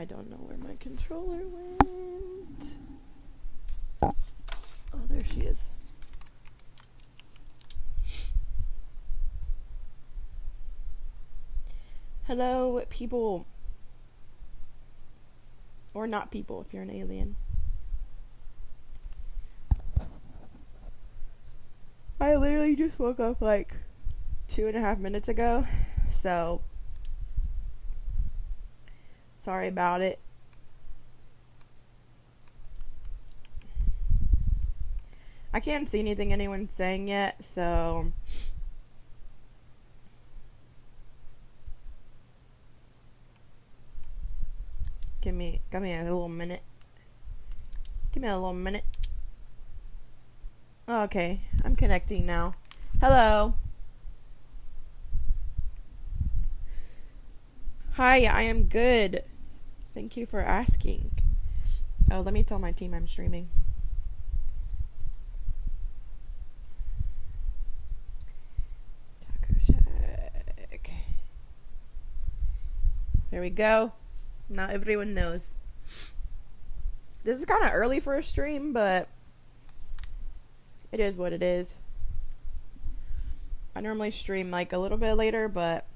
I don't know where my controller went. Oh, there she is. Hello, people. Or not people if you're an alien. I literally just woke up like 2.5 minutes ago, so sorry about it. I can't see anything anyone's saying yet, so give me a little minute. Give me a little minute. Okay, I'm connecting now. Hello. Hi, I am good. Thank you for asking. Oh, let me tell my team I'm streaming. Taco Shack. There we go. Now everyone knows. This is kind of early for a stream, but it is what it is. I normally stream like a little bit later, but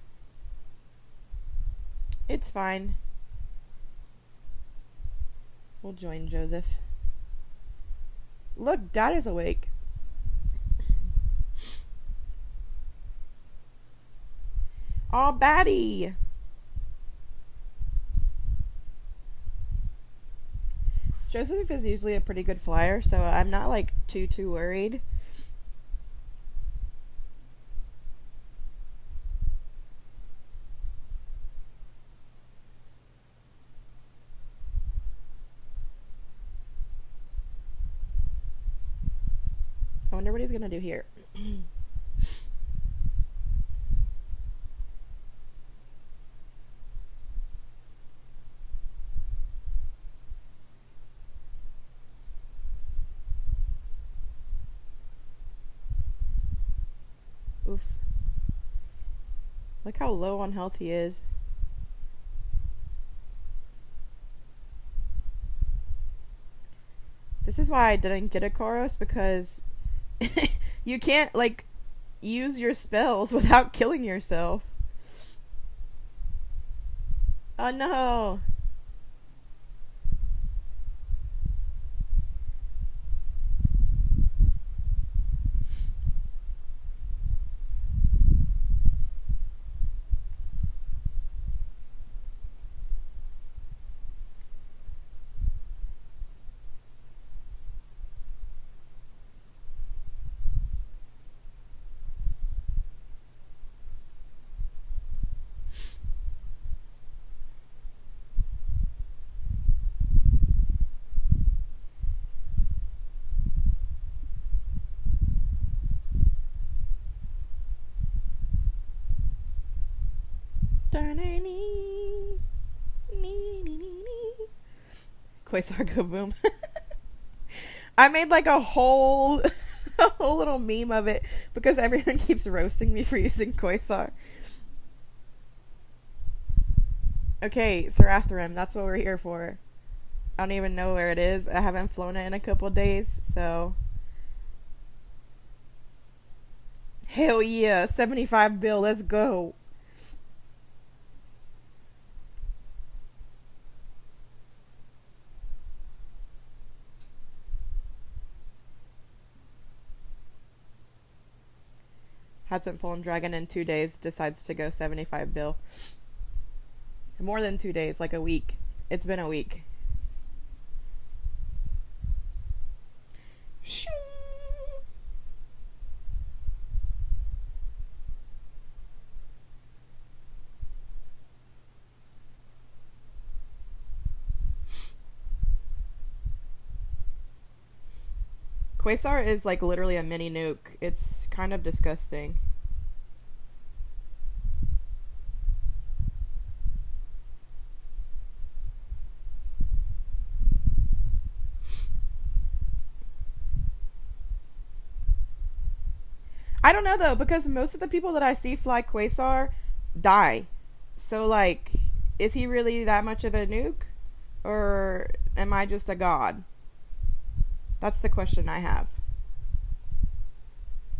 it's fine. We'll join Joseph. Look, Dad is awake. Aw, baddie. Joseph is usually a pretty good flyer, so I'm not like too worried. I wonder what he's gonna do here. Oof. Look how low on health he is. This is why I didn't get a Koros, because you can't, like, use your spells without killing yourself. Oh no! Quasar go boom. I made like a whole little meme of it because everyone keeps roasting me for using Quasar. Okay, Sarathrim, that's what we're here for. I don't even know where it is. I haven't flown it in a couple days, so hell yeah, 75 bill, let's go. Hasn't flown dragon in 2 days, decides to go 75 bill. More than 2 days, like a week. It's been a week. Shoo! Quasar is like literally a mini nuke. It's kind of disgusting. I don't know though, because most of the people that I see fly Quasar die. So like, is he really that much of a nuke? Or am I just a god? That's the question I have.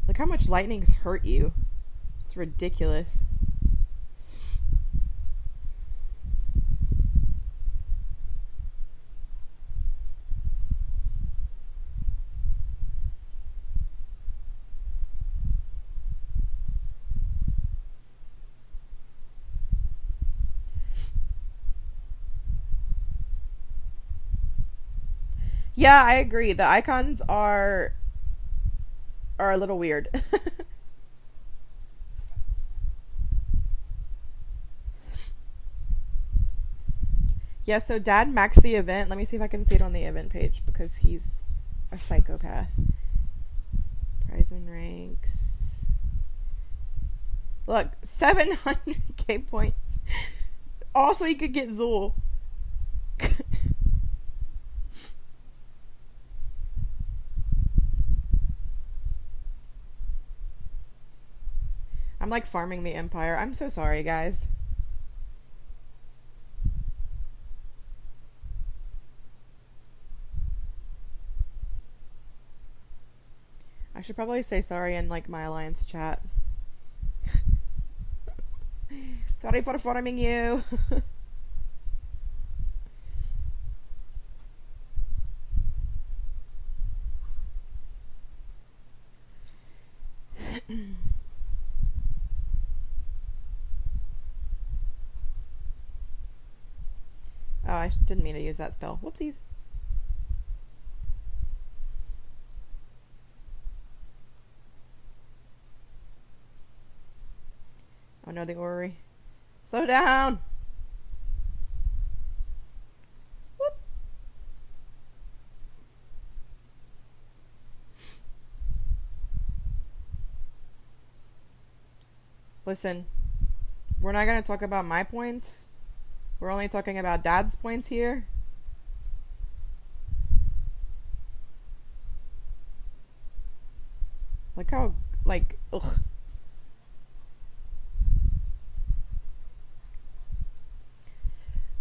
Look how much lightning's hurt you. It's ridiculous. Yeah, I agree. The icons are a little weird. Yeah, so Dad maxed the event. Let me see if I can see it on the event page because he's a psychopath. Prize and ranks. Look, 700k points. Also, you could get Zool. I'm like farming the Empire. I'm so sorry, guys. I should probably say sorry in like my alliance chat. Sorry for farming you. Oh, I didn't mean to use that spell. Whoopsies. Oh no, the orrery. Slow down! Whoop. Listen, we're not going to talk about my points. We're only talking about Dad's points here. Look how, like, ugh.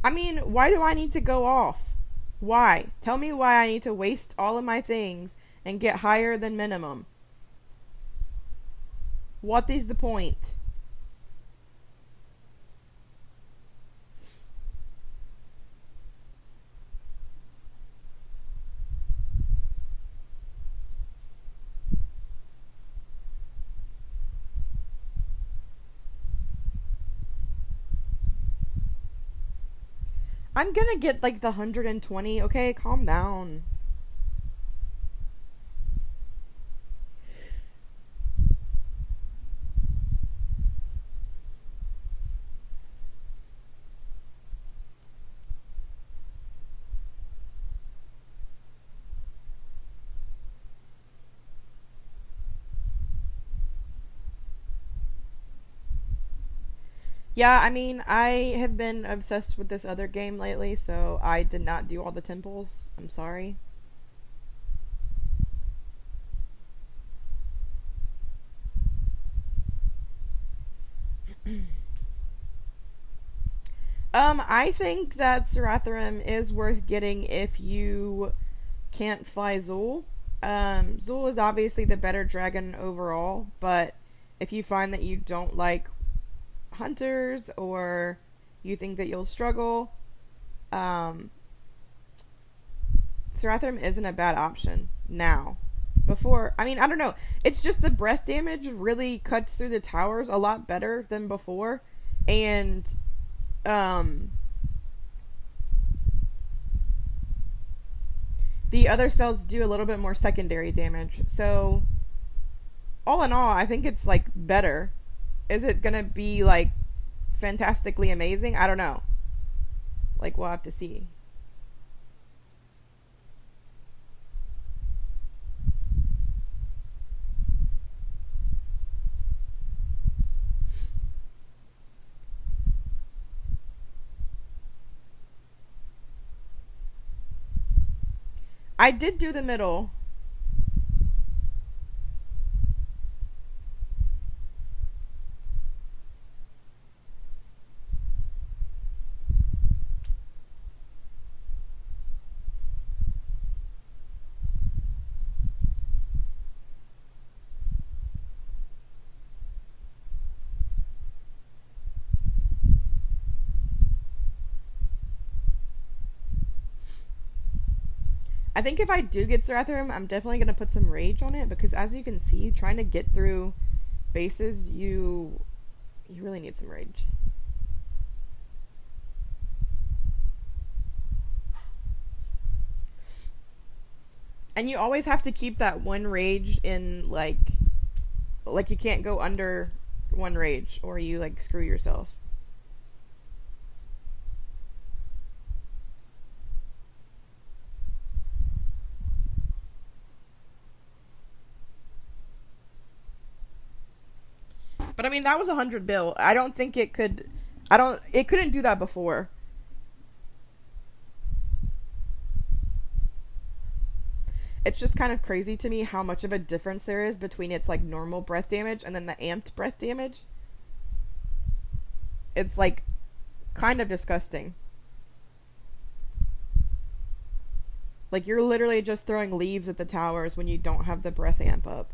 I mean, why do I need to go off? Why? Tell me why I need to waste all of my things and get higher than minimum. What is the point? I'm gonna get like the 120, okay? Calm down. Yeah, I mean, I have been obsessed with this other game lately, so I did not do all the temples. I'm sorry. I think that Saratherim is worth getting if you can't fly Zool. Zool is obviously the better dragon overall, but if you find that you don't like hunters or you think that you'll struggle, Saratherim isn't a bad option now. Before, I mean, I don't know. It's just the breath damage really cuts through the towers a lot better than before. And, the other spells do a little bit more secondary damage. So, all in all, I think it's, like, better. Is it gonna be, like, fantastically amazing? I don't know. Like, we'll have to see. I did do the middle. think if I do get Serathrum, I'm definitely going to put some Rage on it, because as you can see, trying to get through bases, you really need some Rage. And you always have to keep that one Rage in, like you can't go under one Rage, or you, like, screw yourself. But I mean, that was 100 bill. I don't think it could. It couldn't do that before. It's just kind of crazy to me how much of a difference there is between its, like, normal breath damage and then the amped breath damage. It's, like, kind of disgusting. Like, you're literally just throwing leaves at the towers when you don't have the breath amp up.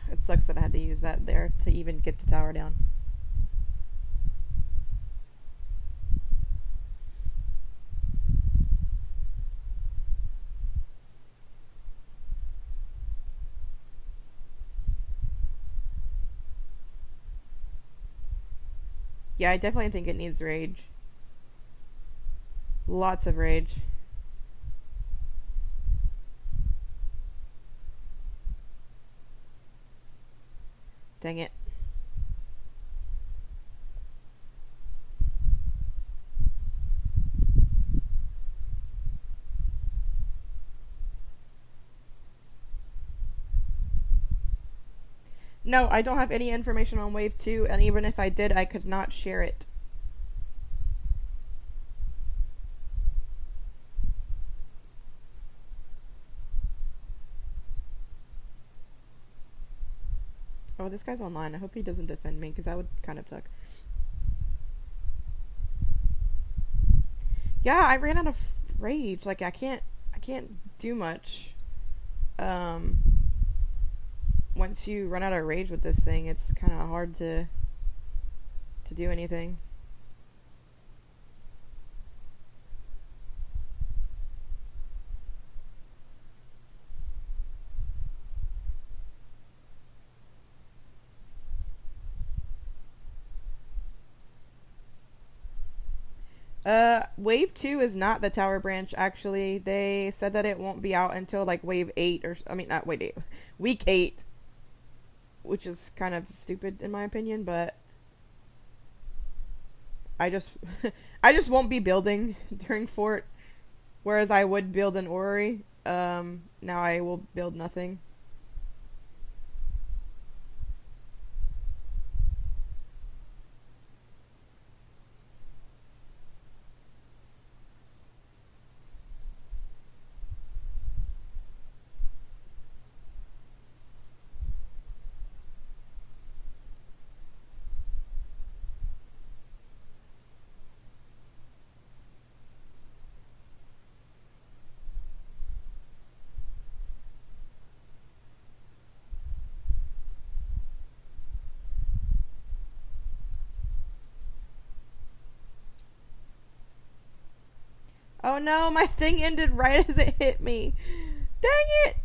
It sucks that I had to use that there to even get the tower down. Yeah, I definitely think it needs Rage. Lots of Rage. Dang it. No, I don't have any information on Wave 2, and even if I did, I could not share it. Oh, this guy's online. I hope he doesn't defend me, because that would kind of suck. Yeah, I ran out of Rage. Like, I can't do much. Once you run out of Rage with this thing, it's kind of hard to do anything. Wave 2 is not the tower branch, actually. They said that it won't be out until, like, Wave 8, not Wave 8, Week 8. Which is kind of stupid, in my opinion, but I just won't be building during Fort, whereas I would build an orrery. Now I will build nothing. Oh no, my thing ended right as it hit me. Dang it!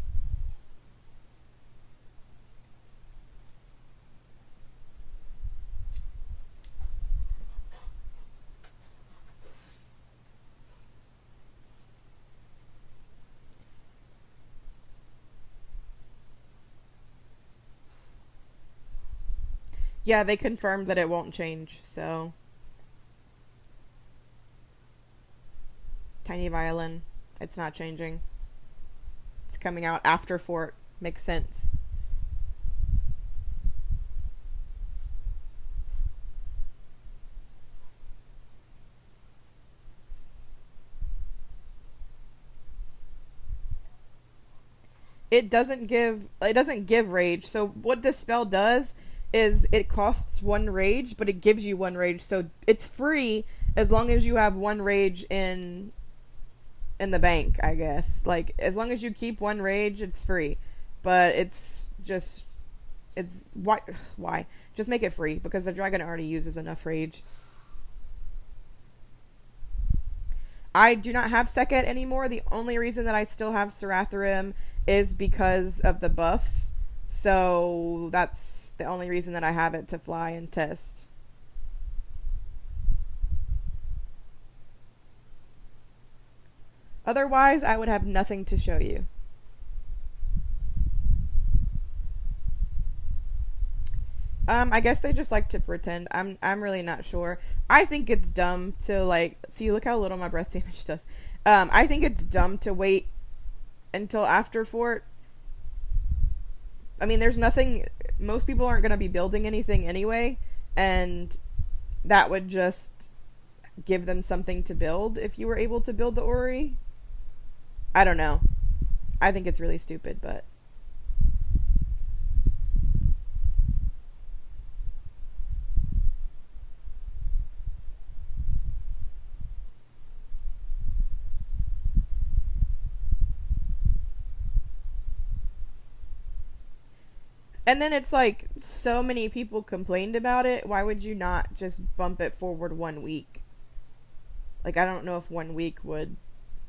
Yeah, they confirmed that it won't change, so. Tiny violin. It's not changing. It's coming out after Fort. Makes sense. It doesn't give rage. So what this spell does is it costs one rage, but it gives you one rage. So it's free as long as you have one rage in the bank, I guess. Like, as long as you keep one rage, it's free. But it's why? Just make it free because the dragon already uses enough rage. I do not have Sekhet anymore. The only reason that I still have Saratharim is because of the buffs. So that's the only reason that I have it, to fly and test. Otherwise, I would have nothing to show you. I guess they just like to pretend. I'm really not sure. I think it's dumb to, like, see, look how little my breath damage does. I think it's dumb to wait until after Fort. I mean, there's nothing, most people aren't going to be building anything anyway, and that would just give them something to build if you were able to build the Ori. I don't know. I think it's really stupid, but and then it's like, so many people complained about it. Why would you not just bump it forward 1 week? Like, I don't know if 1 week would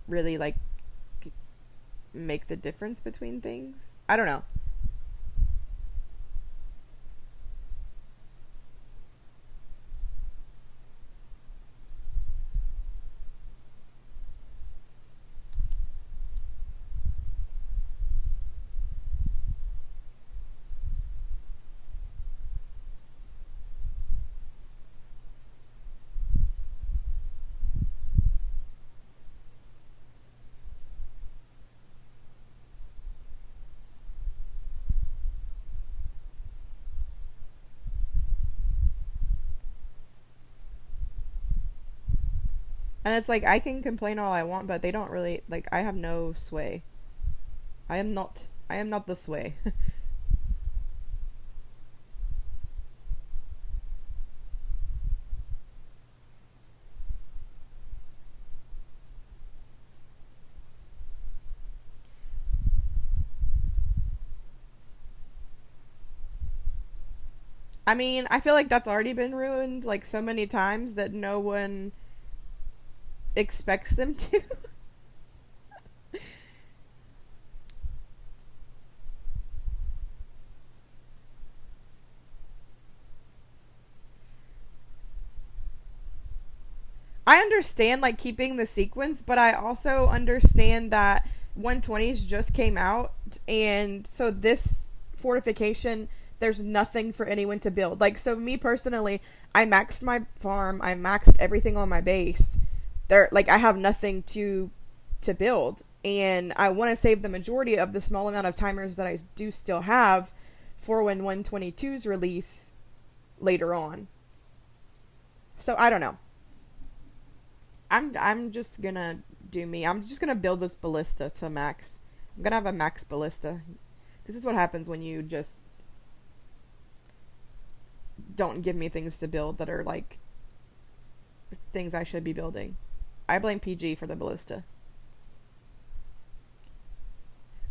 really, like, make the difference between things. I don't know. And it's like, I can complain all I want, but they don't really, like, I have no sway. I am not the sway. I mean, I feel like that's already been ruined, like, so many times that no one expects them to. I understand, like, keeping the sequence, but I also understand that 120s just came out, and so this fortification, there's nothing for anyone to build. Like, so me personally, I maxed my farm, I maxed everything on my base. There, like, I have nothing to build, and I want to save the majority of the small amount of timers that I do still have for when 122's release later on. So I don't know. I'm just gonna do me. I'm just gonna build this ballista to max. I'm gonna have a max ballista. This is what happens when you just don't give me things to build that are, like, things I should be building. I blame PG for the ballista.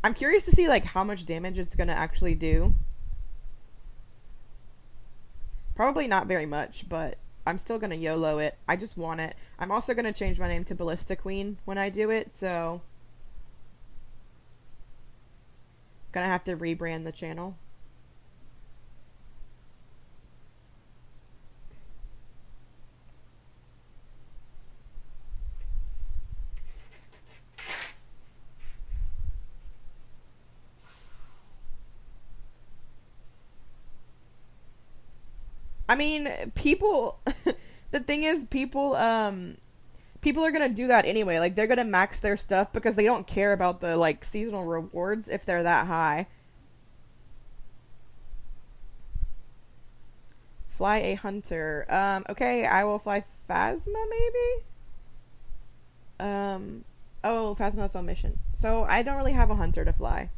I'm curious to see, like, how much damage it's gonna actually do. Probably not very much, but I'm still gonna YOLO it. I just want it. I'm also gonna change my name to Ballista Queen when I do it, so gonna have to rebrand the channel. I mean, people, the thing is, people are gonna do that anyway. Like, they're gonna max their stuff because they don't care about the, like, seasonal rewards if they're that high. Fly a hunter. Okay, I will fly Phasma, maybe? Oh, Phasma's on mission. So, I don't really have a hunter to fly.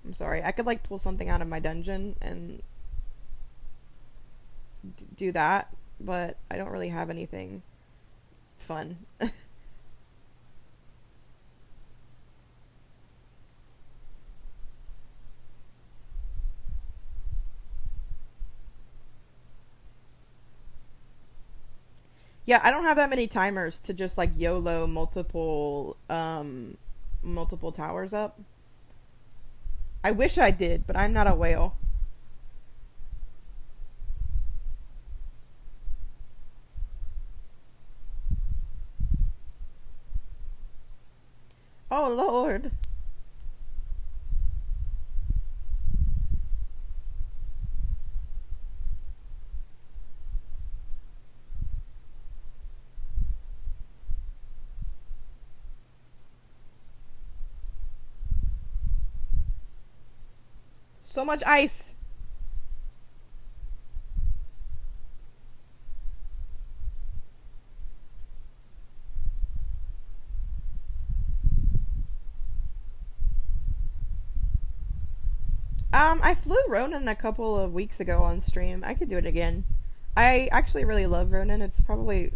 I'm sorry. I could, like, pull something out of my dungeon and do that, but I don't really have anything fun. Yeah, I don't have that many timers to just like YOLO multiple towers up. I wish I did, but I'm not a whale. Oh Lord. So much ice. I flew Ronin a couple of weeks ago on stream. I could do it again. I actually really love Ronin. It's probably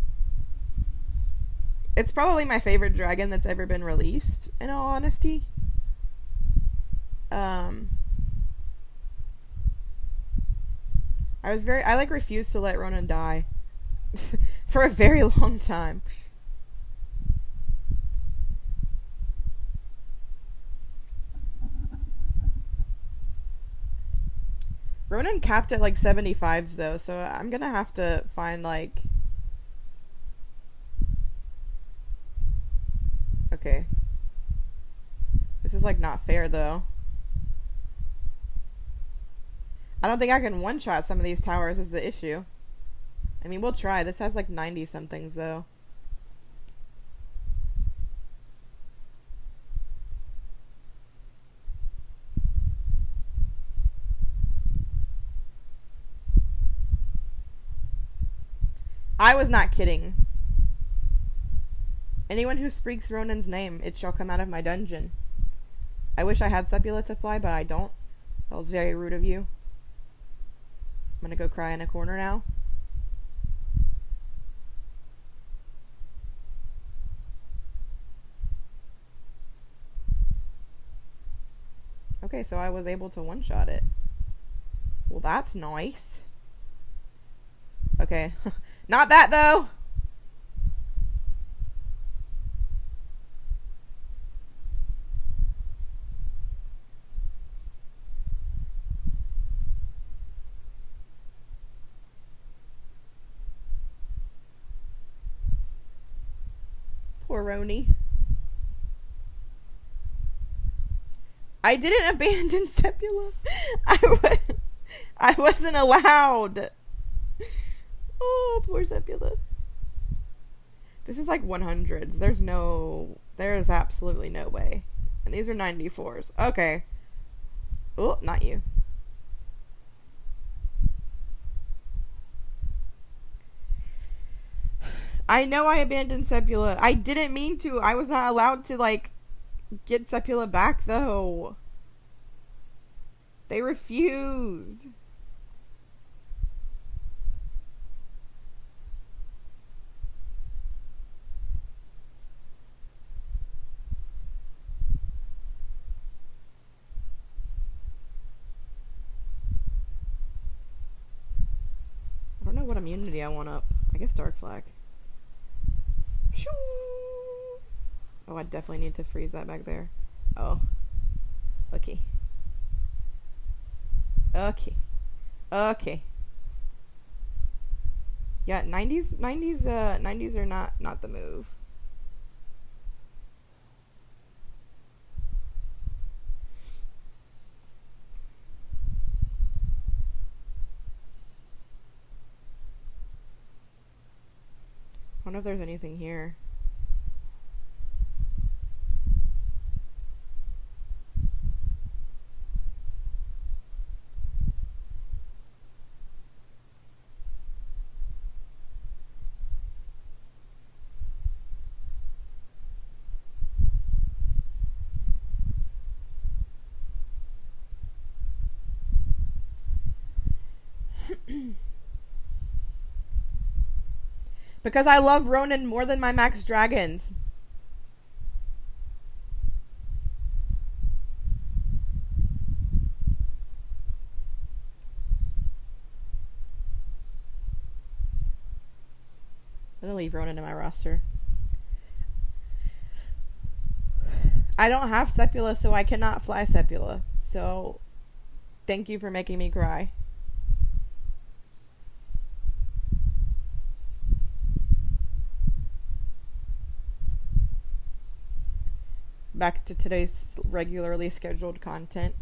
my favorite dragon that's ever been released, in all honesty. Um, I like refused to let Ronan die for a very long time. Ronan capped at like 75s though, so I'm gonna have to find like... Okay. This is like not fair though. I don't think I can one-shot some of these towers is the issue. I mean, we'll try. This has like 90 somethings though. I was not kidding. Anyone who speaks Ronan's name, it shall come out of my dungeon. I wish I had Sepula to fly, but I don't. That was very rude of you. I'm gonna go cry in a corner now. Okay, so I was able to one-shot it. Well, that's nice. Okay. Not that, though! Poor Roni. I didn't abandon Sepula. I wasn't allowed. Oh, poor Sepula. This is like 100s. There's absolutely no way. And these are 94s. Okay. Oh, not you. I know I abandoned Sepula. I didn't mean to. I was not allowed to, like, get Sepula back, though. They refused. I don't know what immunity I want up. I guess Dark Flag. Oh, I definitely need to freeze that back there. Oh. Okay. Okay. Okay. Yeah, 90s are not the move. if there's anything here. Because I love Ronin more than my max dragons. I'm gonna leave Ronin in my roster. I don't have Sepula, so I cannot fly Sepula. So, thank you for making me cry. Back to today's regularly scheduled content.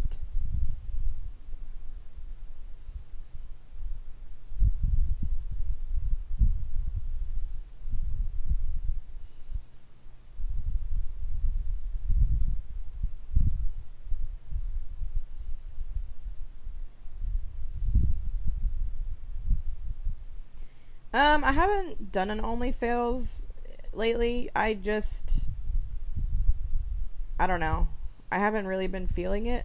I haven't done an only fails lately. I don't know. I haven't really been feeling it.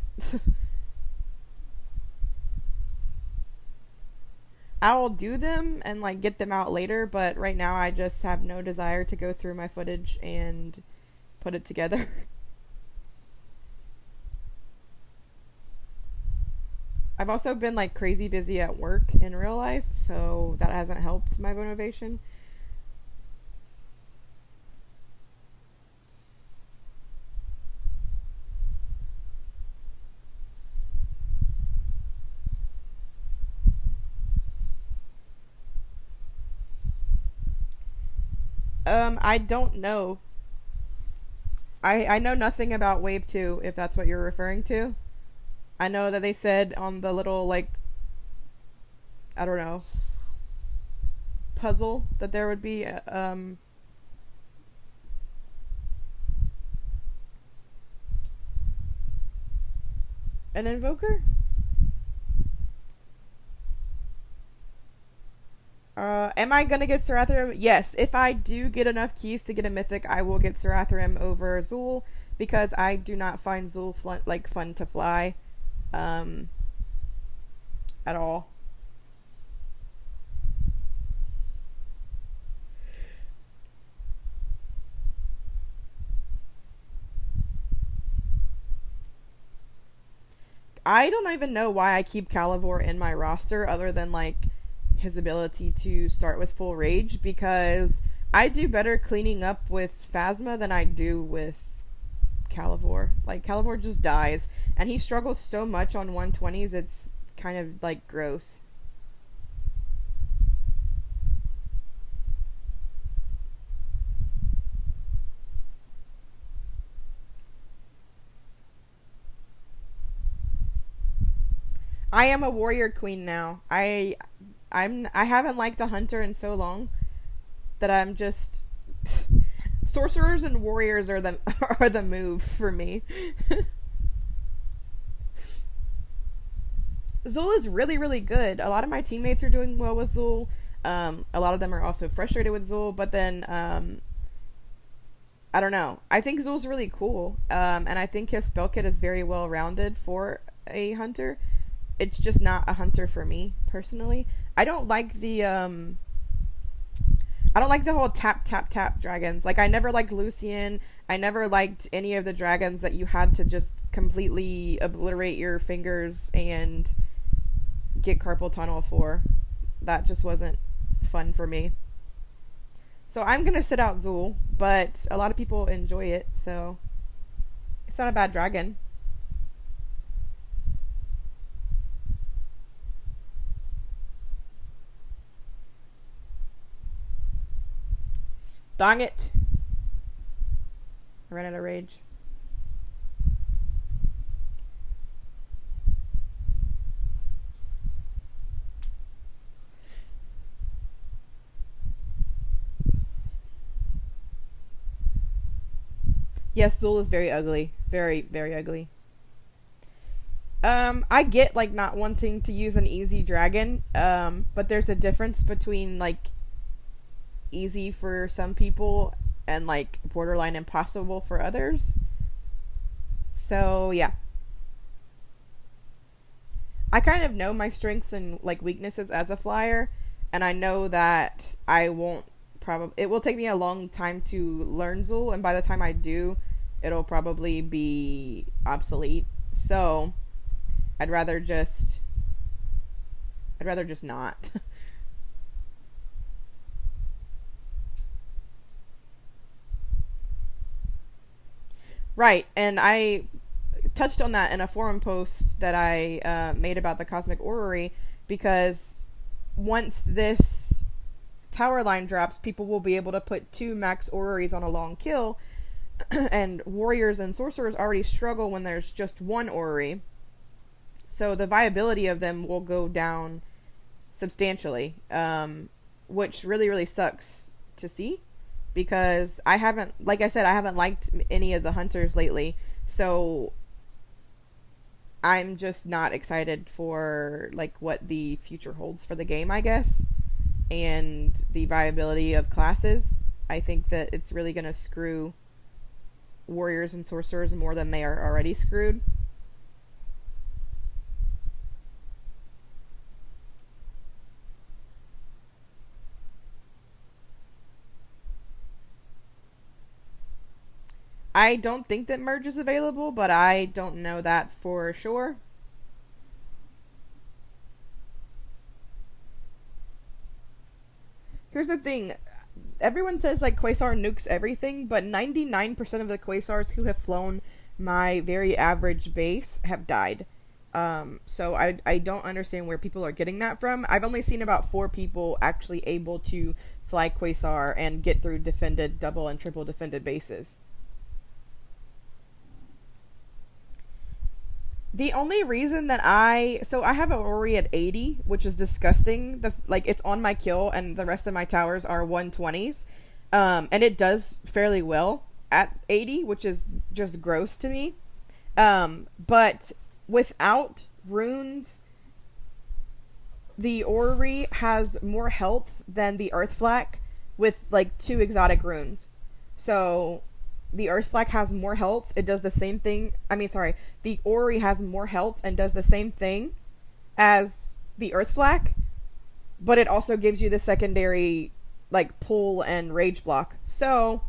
I will do them and like get them out later, but right now I just have no desire to go through my footage and put it together. I've also been like crazy busy at work in real life, so that hasn't helped my motivation. I don't know. I know nothing about Wave 2, if that's what you're referring to. I know that they said on the little, like, I don't know, puzzle that there would be, an invoker? Am I gonna get Serathrim? Yes, if I do get enough keys to get a mythic, I will get Serathrim over Zul, because I do not find Zul fun to fly, at all. I don't even know why I keep Calivor in my roster, other than, like, his ability to start with full rage, because I do better cleaning up with Phasma than I do with Calivor. Like, Calivor just dies, and he struggles so much on 120s, it's kind of, like, gross. I am a warrior queen now. I haven't liked a hunter in so long that I'm just sorcerers and warriors are the are the move for me. Zul is really, really good. A lot of my teammates are doing well with Zul. A lot of them are also frustrated with Zul, but then I don't know. I think Zul's really cool, and I think his spell kit is very well rounded for a hunter. It's just not a hunter for me personally. I don't like the whole tap tap tap dragons. Like, I never liked Lucian. I never liked any of the dragons that you had to just completely obliterate your fingers and get carpal tunnel for. That just wasn't fun for me. So I'm gonna sit out Zul, but a lot of people enjoy it, so it's not a bad dragon. Dang it. I ran out of rage. Yes, Duel is very ugly. Very, very ugly. I get like not wanting to use an easy dragon, but there's a difference between like easy for some people and like borderline impossible for others. So yeah. I kind of know my strengths and like weaknesses as a flyer, and I know that I won't probably it will take me a long time to learn Zool, and by the time I do, it'll probably be obsolete. So I'd rather just not. Right, and I touched on that in a forum post that I made about the Cosmic Orrery, because once this tower line drops, people will be able to put 2 max orreries on a long kill, and warriors and sorcerers already struggle when there's just 1 orrery, so the viability of them will go down substantially, which really, really sucks to see, because I haven't, like I said, I haven't liked any of the hunters lately, so I'm just not excited for like what the future holds for the game, I guess, and the viability of classes. I think that it's really going to screw warriors and sorcerers more than they are already screwed. I don't think that merge is available, but I don't know that for sure. Here's the thing. Everyone says like Quasar nukes everything, but 99% of the Quasars who have flown my very average base have died. So I don't understand where people are getting that from. I've only seen about 4 people actually able to fly Quasar and get through defended, double and triple defended bases. The only reason that I have an Ori at 80, which is disgusting. It's on my kill, and the rest of my towers are 120s, and it does fairly well at 80, which is just gross to me. But without runes, the Ori has more health than the Earth Flak with like 2 exotic runes. So the Earth Flak has more health. It does the same thing. The Ori has more health and does the same thing as the Earth Flak, but it also gives you the secondary, like, pull and rage block. So,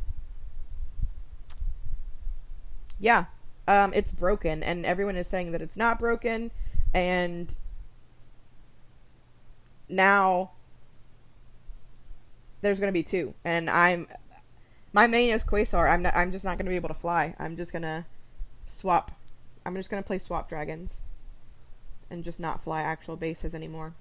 yeah, it's broken, and everyone is saying that it's not broken, and now there's going to be 2, and my main is Quasar. I'm just not going to be able to fly. I'm just going to swap. I'm just going to play swap dragons and just not fly actual bases anymore.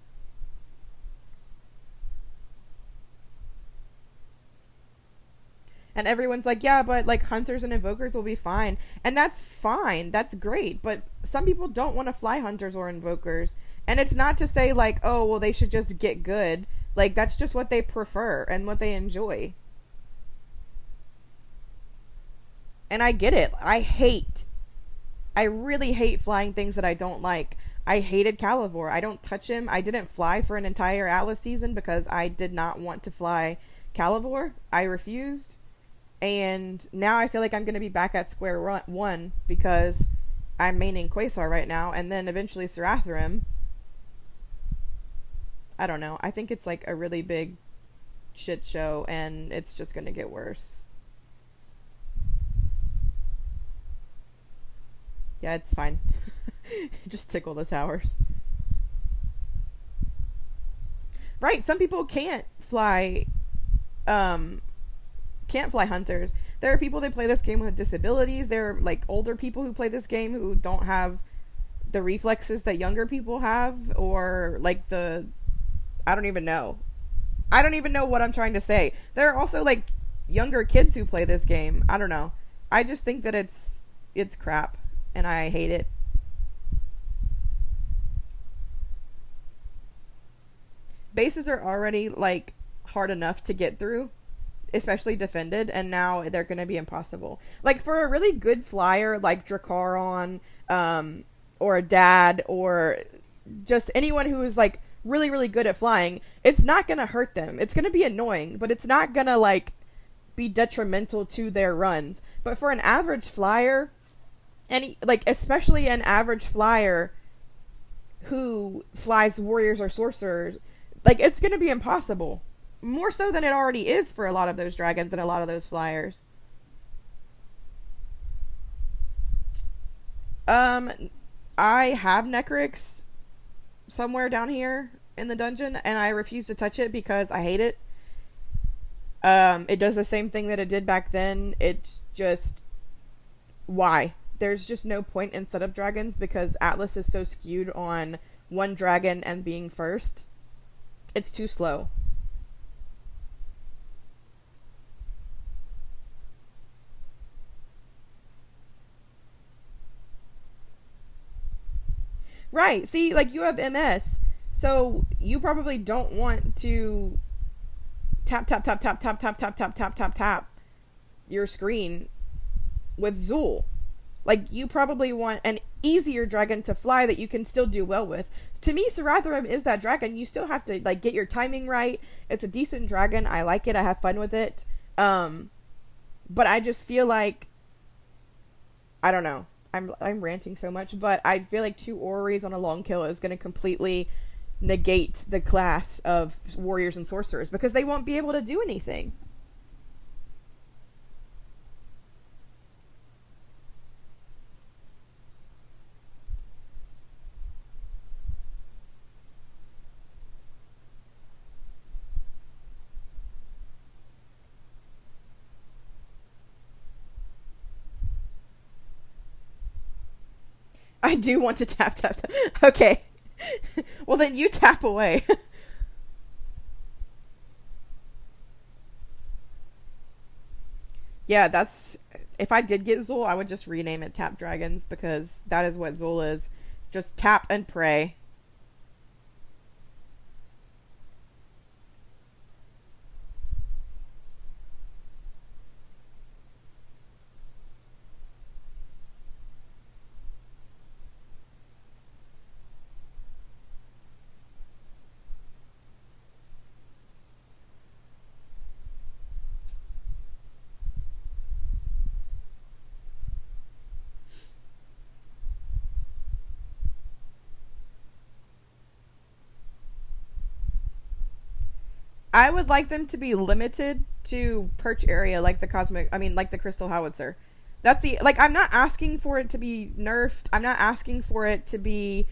And everyone's like, yeah, but like hunters and invokers will be fine. And that's fine. That's great. But some people don't want to fly hunters or invokers. And it's not to say like, oh, well, they should just get good. Like, that's just what they prefer and what they enjoy. And I get it. I really hate flying things that I don't like. I hated Calivor. I don't touch him. I didn't fly for an entire Atlas season because I did not want to fly Calivor. I refused. And now I feel like I'm going to be back at square one because I'm maining Quasar right now, and then eventually Sarathrim. I don't know. I think it's like a really big shit show, and it's just going to get worse. Yeah, it's fine. Just tickle the towers. Right, some people can't fly hunters. There are people that play this game with disabilities. There are like older people who play this game who don't have the reflexes that younger people have, or like I don't even know. I don't even know what I'm trying to say. There are also like younger kids who play this game. I don't know. I just think that it's crap and I hate it. Bases are already like hard enough to get through especially defended, and now they're going to be impossible. Like, for a really good flyer like Dracaron, or a Dad, or just anyone who is like really, really good at flying, it's not going to hurt them. It's going to be annoying, but it's not going to like be detrimental to their runs. But for an average flyer, like especially an average flyer who flies warriors or sorcerers, like it's going to be impossible. More so than it already is for a lot of those dragons and a lot of those flyers. I have Necrix somewhere down here in the dungeon, and I refuse to touch it because I hate it. It does the same thing that it did back then. It's just, why? There's just no point in setup dragons because Atlas is so skewed on one dragon and being first. It's too slow. Right. See, like, you have MS, so you probably don't want to tap, tap, tap, tap, tap, tap, tap, tap, tap, tap, tap your screen with Zool. Like, you probably want an easier dragon to fly that you can still do well with. To me, Sarathrum is that dragon. You still have to, like, get your timing right. It's a decent dragon. I like it. I have fun with it. But I just feel like, I don't know. I'm ranting so much, but I feel like 2 orreries on a long kill is going to completely negate the class of warriors and sorcerers because they won't be able to do anything. I do want to tap, tap, tap. Okay. Well, then you tap away. Yeah, that's... If I did get Zool, I would just rename it Tap Dragons, because that is what Zool is. Just tap and pray. I would like them to be limited to perch area, like the Crystal Howitzer. That's the, like, I'm not asking for it to be nerfed. I'm not asking for it to be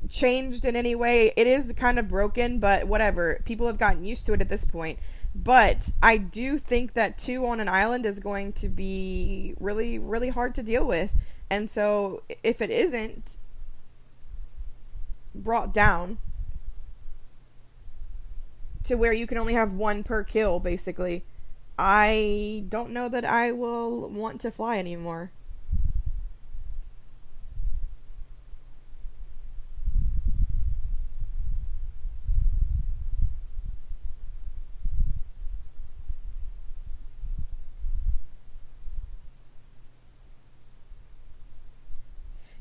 changed in any way. It is kind of broken, but whatever. People have gotten used to it at this point. But I do think that 2 on an island is going to be really, really hard to deal with. And so if it isn't brought down to where you can only have 1 per kill, basically, I don't know that I will want to fly anymore.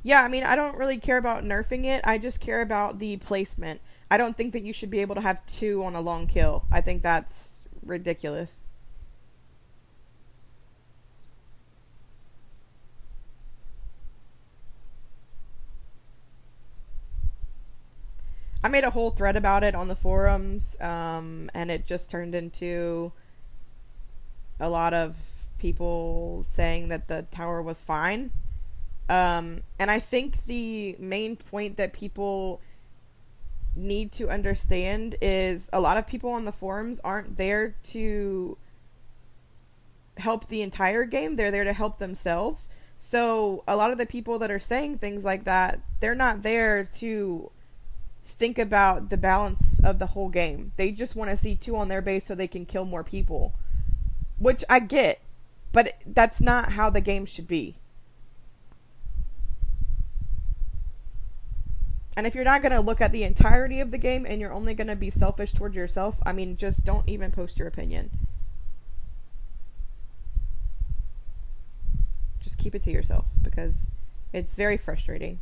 Yeah, I mean, I don't really care about nerfing it. I just care about the placement. I don't think that you should be able to have 2 on a long kill. I think that's ridiculous. I made a whole thread about it on the forums, and it just turned into a lot of people saying that the tower was fine. And I think the main point that people need to understand is a lot of people on the forums aren't there to help the entire game. They're there to help themselves. So a lot of the people that are saying things like that, they're not there to think about the balance of the whole game. They just want to see 2 on their base so they can kill more people, which I get, but that's not how the game should be. And if you're not going to look at the entirety of the game and you're only going to be selfish towards yourself, I mean, just don't even post your opinion. just keep it to yourself because it's very frustrating.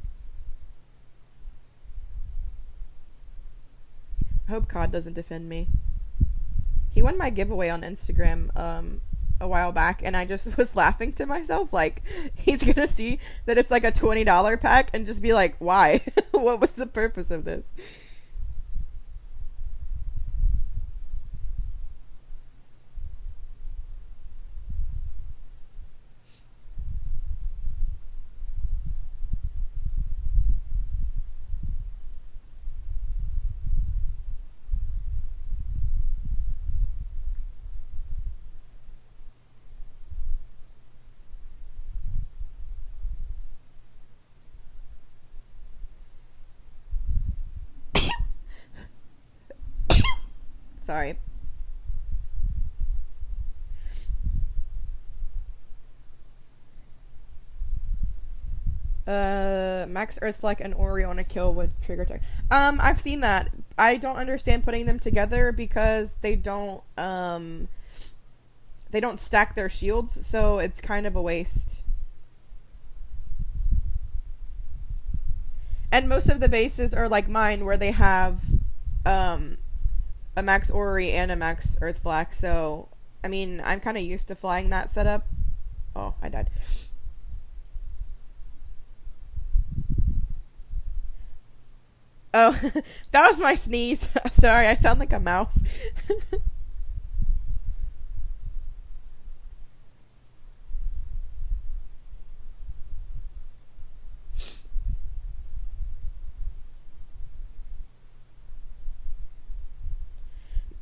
I hope COD doesn't defend me. He won my giveaway on Instagram a while back, and I just was laughing to myself, like, he's gonna see that it's like a $20 pack and just be like, why? What was the purpose of this? Sorry. Max Earthfleck and Ori on a kill with trigger tech. I've seen that. I don't understand putting them together because they don't stack their shields, so it's kind of a waste. And most of the bases are like mine, where they have a Max Ori and a Max Earthfleck, so I mean, I'm kind of used to flying that setup. Oh, I died. Oh, that was my sneeze. Sorry, I sound like a mouse.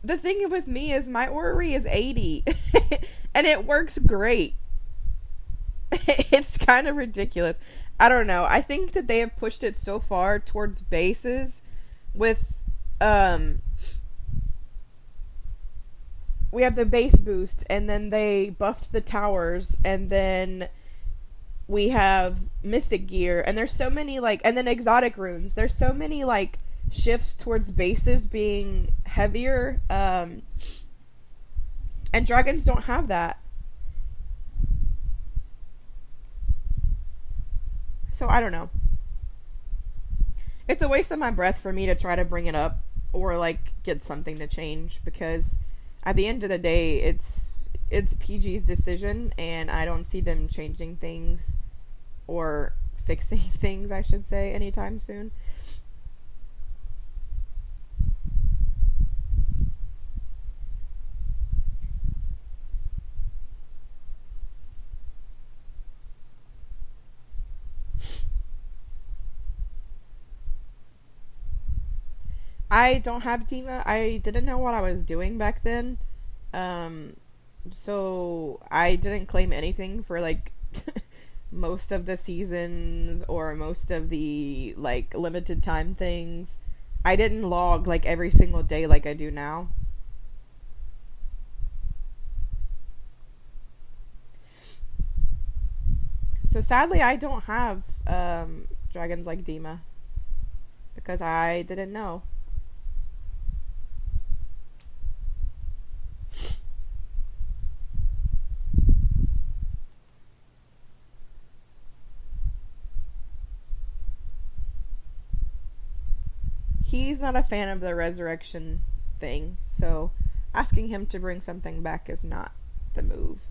The thing with me is my Ori is 80, and it works great. It's kind of ridiculous. I don't know. I think that they have pushed it so far towards bases with, we have the base boost, and then they buffed the towers, and then we have mythic gear, and there's so many, like, and then exotic runes. There's so many, like, shifts towards bases being heavier, and dragons don't have that. So I don't know. It's a waste of my breath for me to try to bring it up or like get something to change, because at the end of the day it's PG's decision, and I don't see them changing things or fixing things, I should say, anytime soon. I don't have Dima. I didn't know what I was doing back then. Um, so I didn't claim anything for like most of the seasons or most of the like limited time things. I didn't log like every single day like I do now. So sadly, I don't have dragons like Dima because I didn't know. He's not a fan of the resurrection thing, so asking him to bring something back is not the move.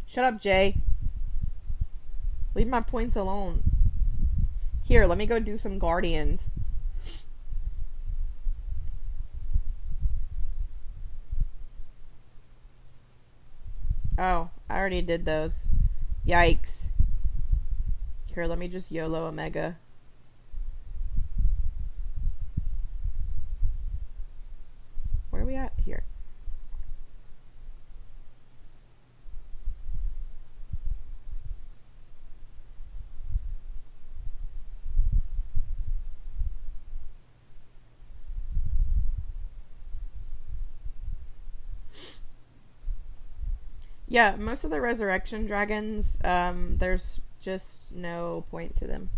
Shut up, Jay. Leave my points alone. Here, let me go do some guardians. Oh, I already did those. Yikes. Here, let me just YOLO Omega. Where are we at? Here. Yeah, most of the resurrection dragons, there's just no point to them.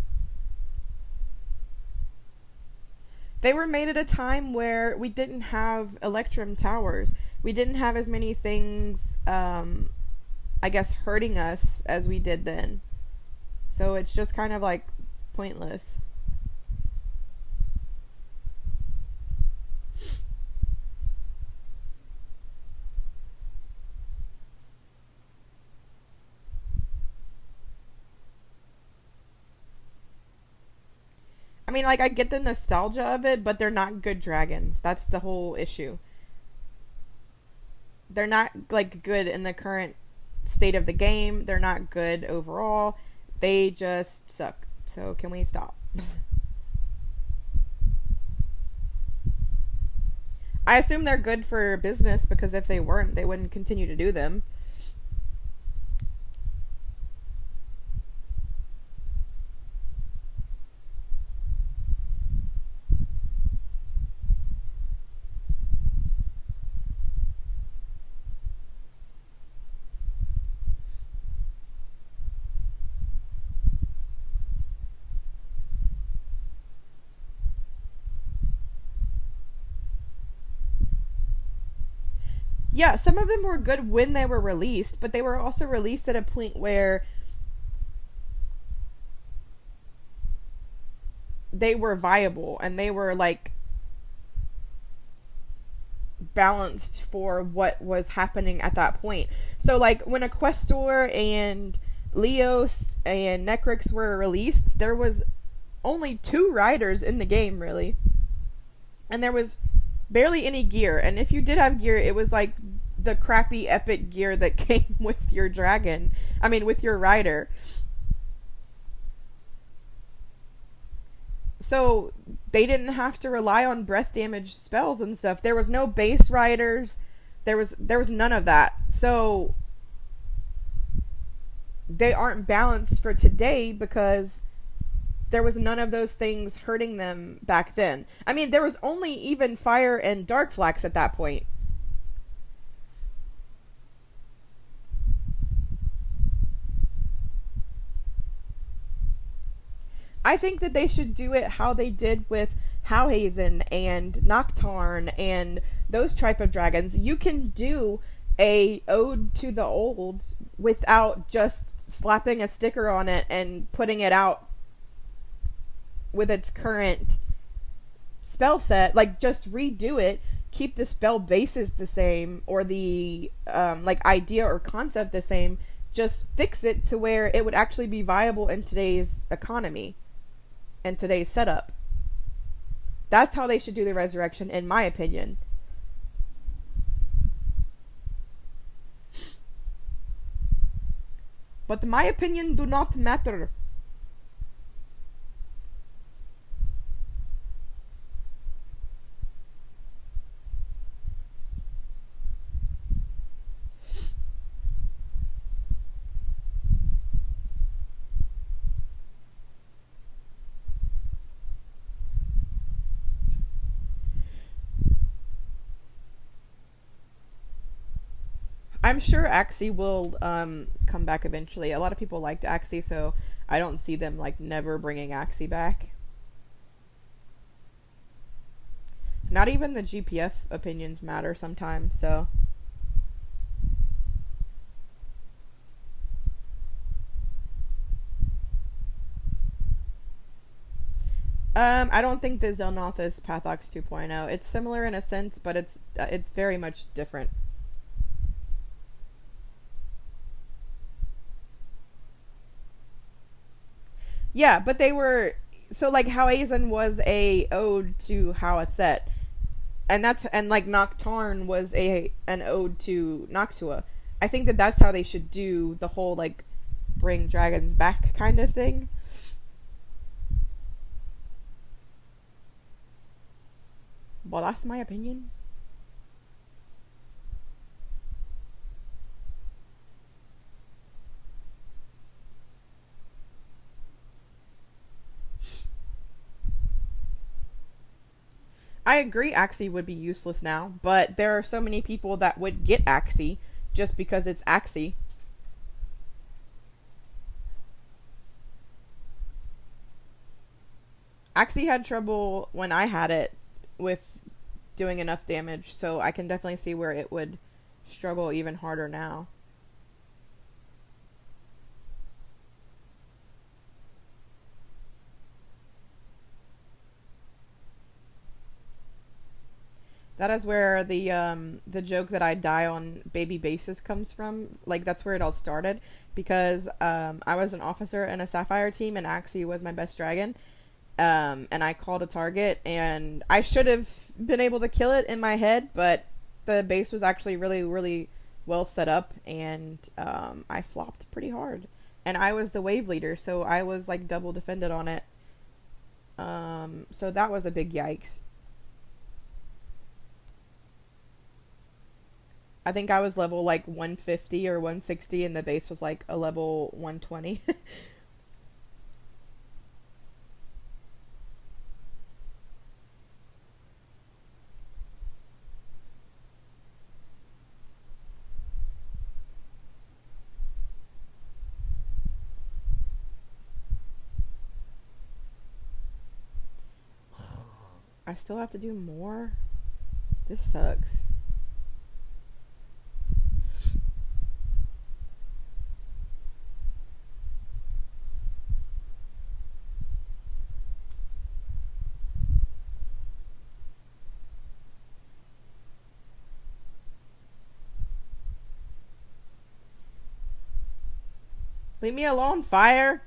They were made at a time where we didn't have Electrum towers. We didn't have as many things, I guess, hurting us as we did then. So it's just kind of like pointless. I mean, like, I get the nostalgia of it, but they're not good dragons. That's the whole issue. They're not, like, good in the current state of the game. They're not good overall. They just suck. So, can we stop? I assume they're good for business, because if they weren't, they wouldn't continue to do them. Yeah, some of them were good when they were released, but they were also released at a point where they were viable and they were like balanced for what was happening at that point. So like when Equestor and Leos and Necrix were released, there was only 2 riders in the game really. And there was barely any gear. And if you did have gear, it was like the crappy epic gear that came with your dragon. I mean, with your rider. So they didn't have to rely on breath damage spells and stuff. There was no base riders. There was none of that. So they aren't balanced for today because there was none of those things hurting them back then. I mean, there was only even fire and dark flax at that point. I think that they should do it how they did with Howhazen and Nocturne and those type of dragons. You can do a ode to the old without just slapping a sticker on it and putting it out with its current spell set. Like, just redo it, keep the spell bases the same, or the like idea or concept the same. Just fix it to where it would actually be viable in today's economy and today's setup. That's how they should do the resurrection, in my opinion. But my opinion do not matter. I'm sure Axie will come back eventually. A lot of people liked Axie, so I don't see them like never bringing Axie back. Not even the GPF opinions matter sometimes, so. I don't think the Zelnoth is Pathox 2.0. It's similar in a sense, but it's very much different. Yeah, but they were so like Howhazen was a ode to Howasset, and like Nocturne was an ode to Noctua. I think that that's how they should do the whole like bring dragons back kind of thing. Well, that's my opinion. I agree Axie would be useless now, but there are so many people that would get Axie just because it's axi. Axi had trouble when I had it with doing enough damage, so I can definitely see where it would struggle even harder now. That is where the joke that I die on baby basis comes from. Like, that's where it all started, because I was an officer in a Sapphire team, and Axie was my best dragon. And I called a target, and I should have been able to kill it in my head, but the base was actually really, really well set up, and I flopped pretty hard. And I was the wave leader, so I was like double defended on it. So that was a big yikes. I think I was level like 150 or 160, and the base was like a level 120. I still have to do more? This sucks. Leave me alone, fire!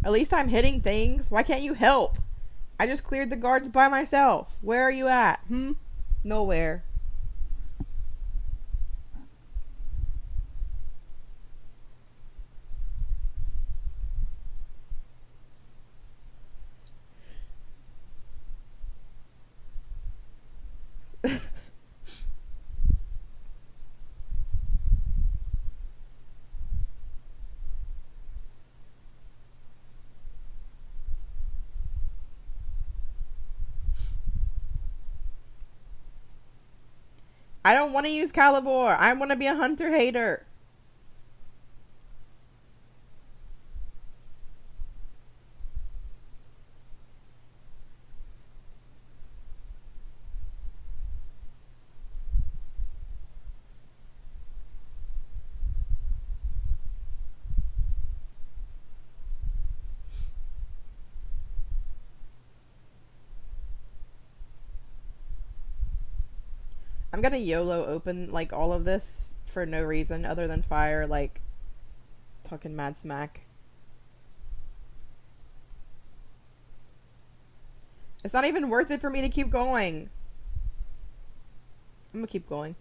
At least I'm hitting things. Why can't you help? I just cleared the guards by myself. Where are you at? Nowhere. I don't want to use Calivore. I want to be a hunter hater. I'm gonna YOLO open like all of this for no reason other than fire, like talking mad smack. It's not even worth it for me to keep going. I'm gonna keep going.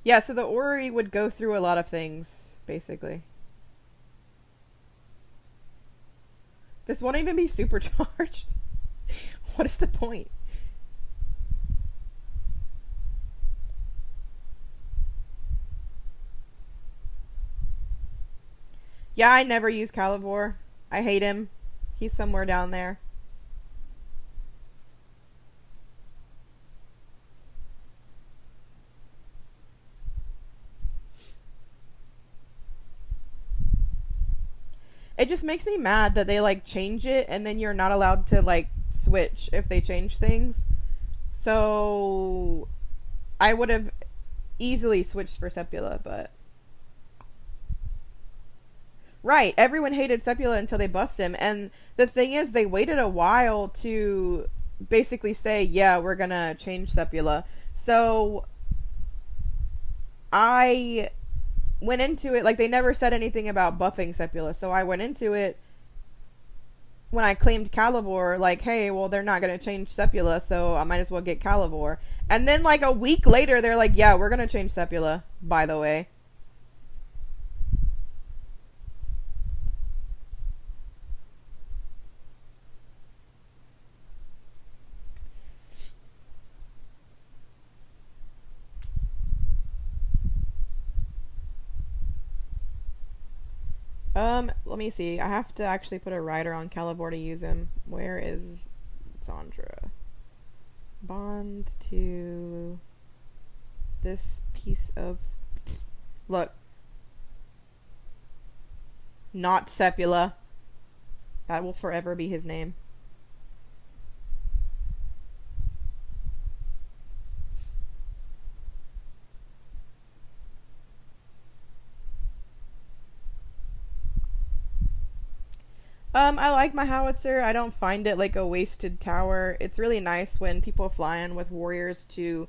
Yeah, so the Ori would go through a lot of things, basically. This won't even be supercharged. What is the point? Yeah, I never use Calivore. I hate him. He's somewhere down there. It just makes me mad that they like change it and then you're not allowed to like switch if they change things. So I would have easily switched for Sepula, but right, everyone hated Sepula until they buffed him, and the thing is they waited a while to basically say, yeah, we're gonna change Sepula. So I went into it, like, they never said anything about buffing Sepula, so I went into it when I claimed Calivore, like, hey, well, they're not going to change Sepula, so I might as well get Calivore. And then, like, a week later, they're like, yeah, we're going to change Sepula, by the way. Let me see. I have to actually put a rider on Calivore to use him. Where is Zandra? Bond to this piece of... Look. Not Sepula. That will forever be his name. I like my howitzer. I don't find it like a wasted tower. It's really nice when people fly in with warriors to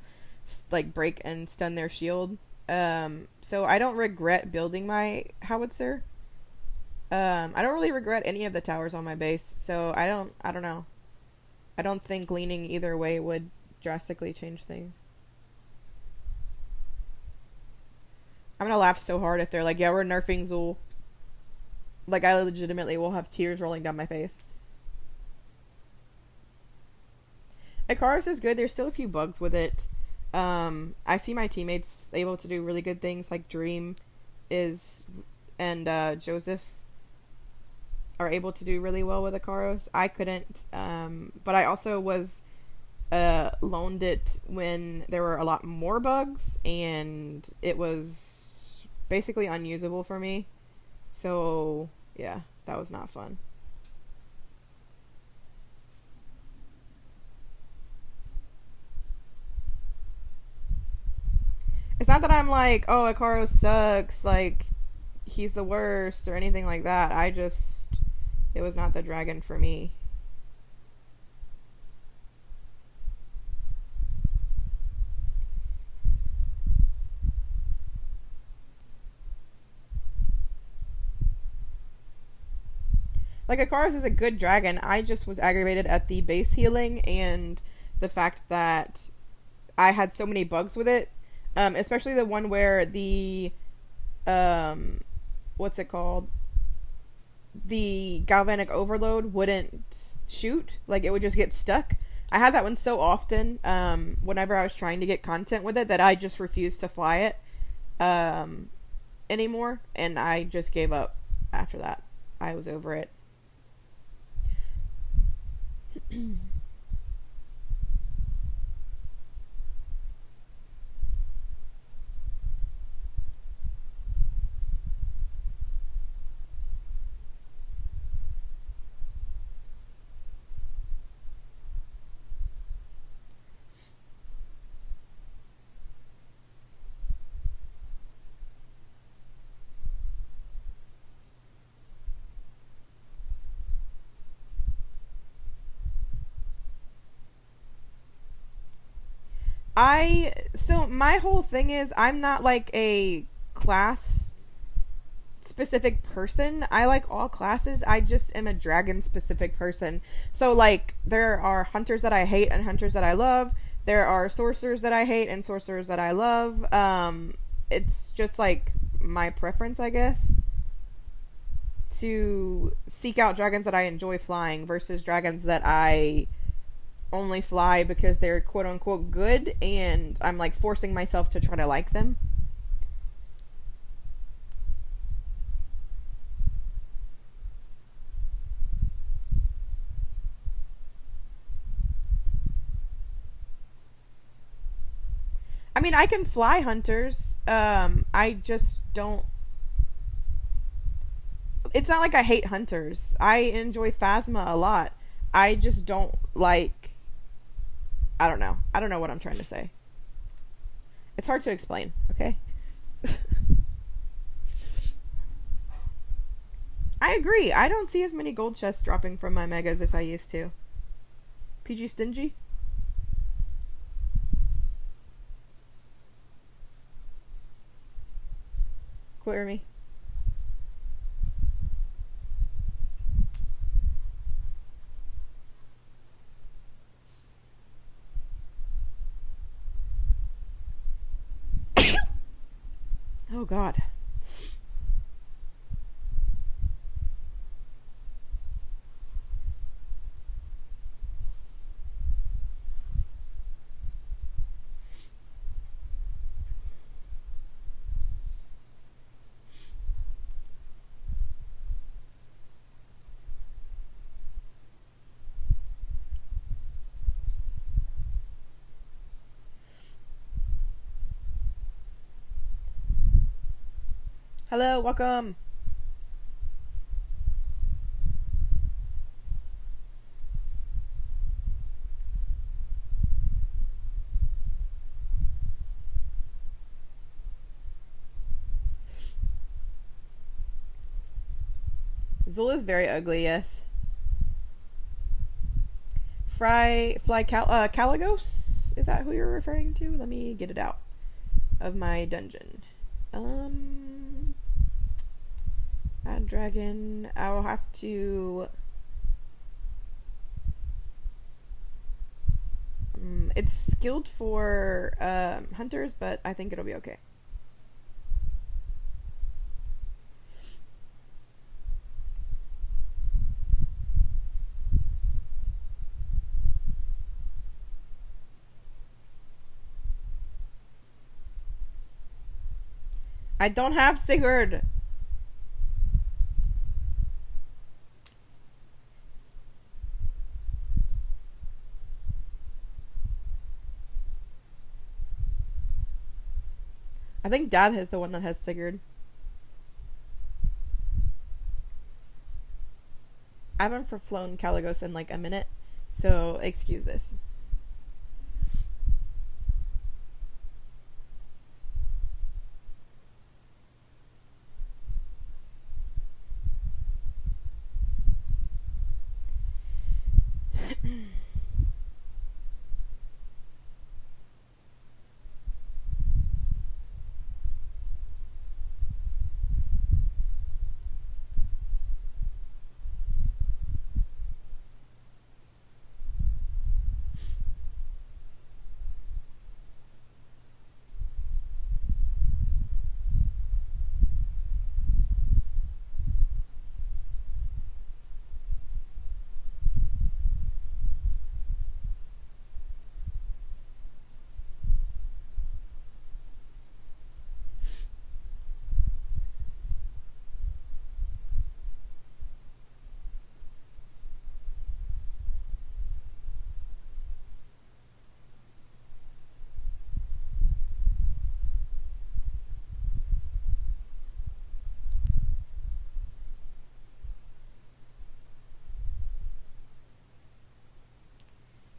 like break and stun their shield. So I don't regret building my howitzer. I don't really regret any of the towers on my base, so I don't know. I don't think leaning either way would drastically change things. I'm gonna laugh so hard if they're like, yeah, we're nerfing Zul. Like, I legitimately will have tears rolling down my face. Icarus is good. There's still a few bugs with it. I see my teammates able to do really good things, like Dream is and Joseph are able to do really well with Icarus. I couldn't, but I also was loaned it when there were a lot more bugs, and it was basically unusable for me. So, yeah, that was not fun. It's not that I'm like, oh, Ikaro sucks, like, he's the worst, or anything like that. It was not the dragon for me. Like, Icarus is a good dragon. I just was aggravated at the base healing and the fact that I had so many bugs with it. Especially the one where the, what's it called? The galvanic overload wouldn't shoot. Like, it would just get stuck. I had that one so often, whenever I was trying to get content with it, that I just refused to fly it, anymore. And I just gave up after that. I was over it. So my whole thing is, I'm not like a class specific person. I like all classes. I just am a dragon specific person. So like, there are hunters that I hate and hunters that I love. There are sorcerers that I hate and sorcerers that I love. It's just like my preference, I guess, to seek out dragons that I enjoy flying versus dragons that I only fly because they're quote unquote good and I'm like forcing myself to try to like them. I mean, I can fly hunters. I just don't. It's not like I hate hunters. I enjoy Phasma a lot. I just don't like. I don't know. I don't know what I'm trying to say. It's hard to explain, okay? I agree. I don't see as many gold chests dropping from my megas as I used to. PG stingy? Queer me. Oh God. Hello, welcome. Zula's very ugly, yes. Caligos? Is that who you're referring to? Let me get it out of my dungeon. Add dragon. I will have to... it's skilled for hunters, but I think it'll be okay. I don't have Sigurd. I think Dad is the one that has Sigurd. I haven't flown Caligos in like a minute, so excuse this.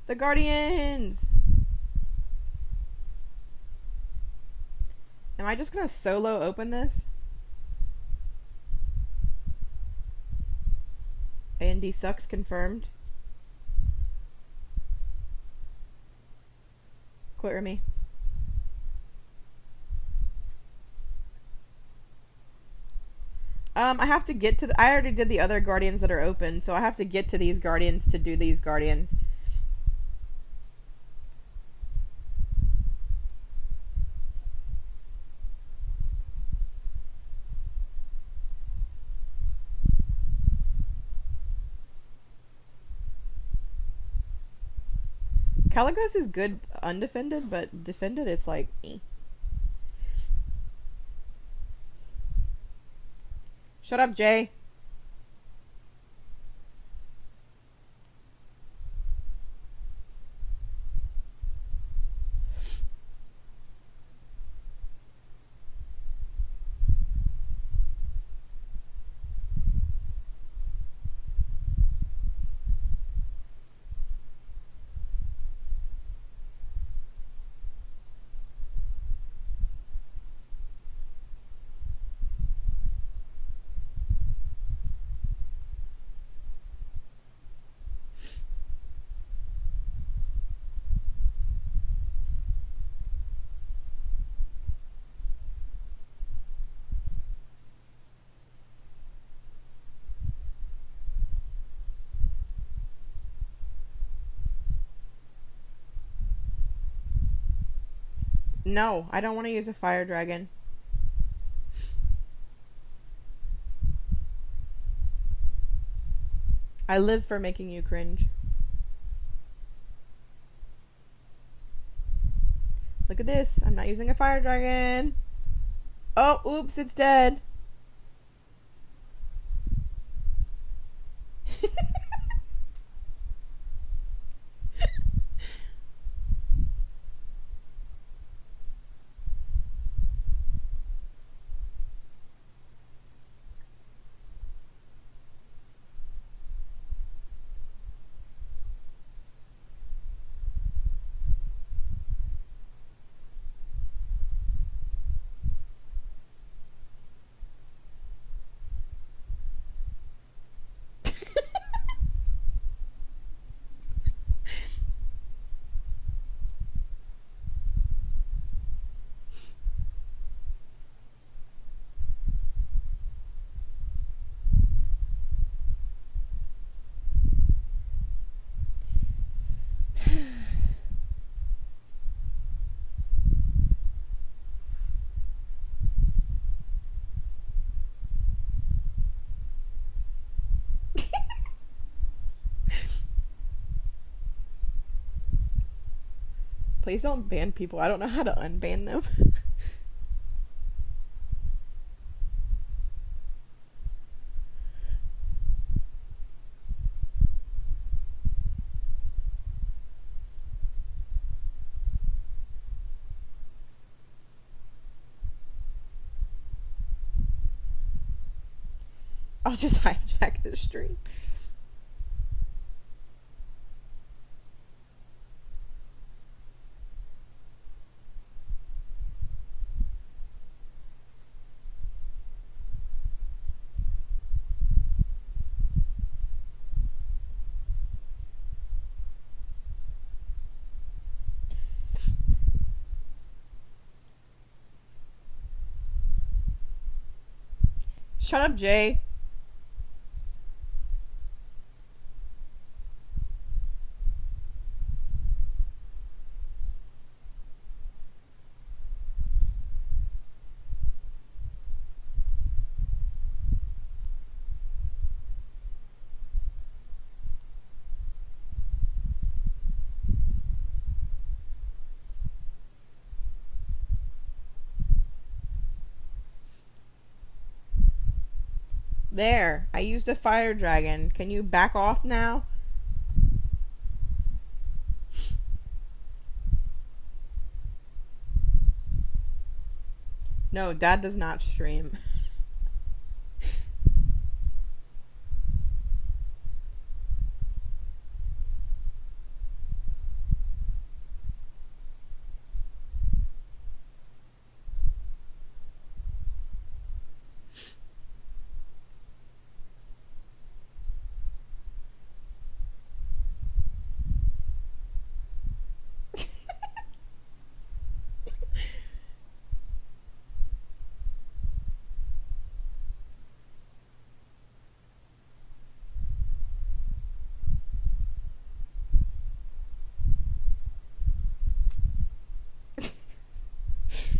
The Guardians! Am I just gonna solo open this? A&D sucks confirmed. Quit me. I have to get to I already did the other Guardians that are open, so I have to get to these Guardians to do these Guardians. Caligos is good undefended, but defended it's like eh. Shut up, Jay. No, I don't want to use a fire dragon. I live for making you cringe. Look at this. I'm not using a fire dragon. Oh, oops, it's dead. Please don't ban people. I don't know how to unban them. I'll just hijack the stream. Shut up, Jay. There, I used a fire dragon. Can you back off now? No, Dad does not stream.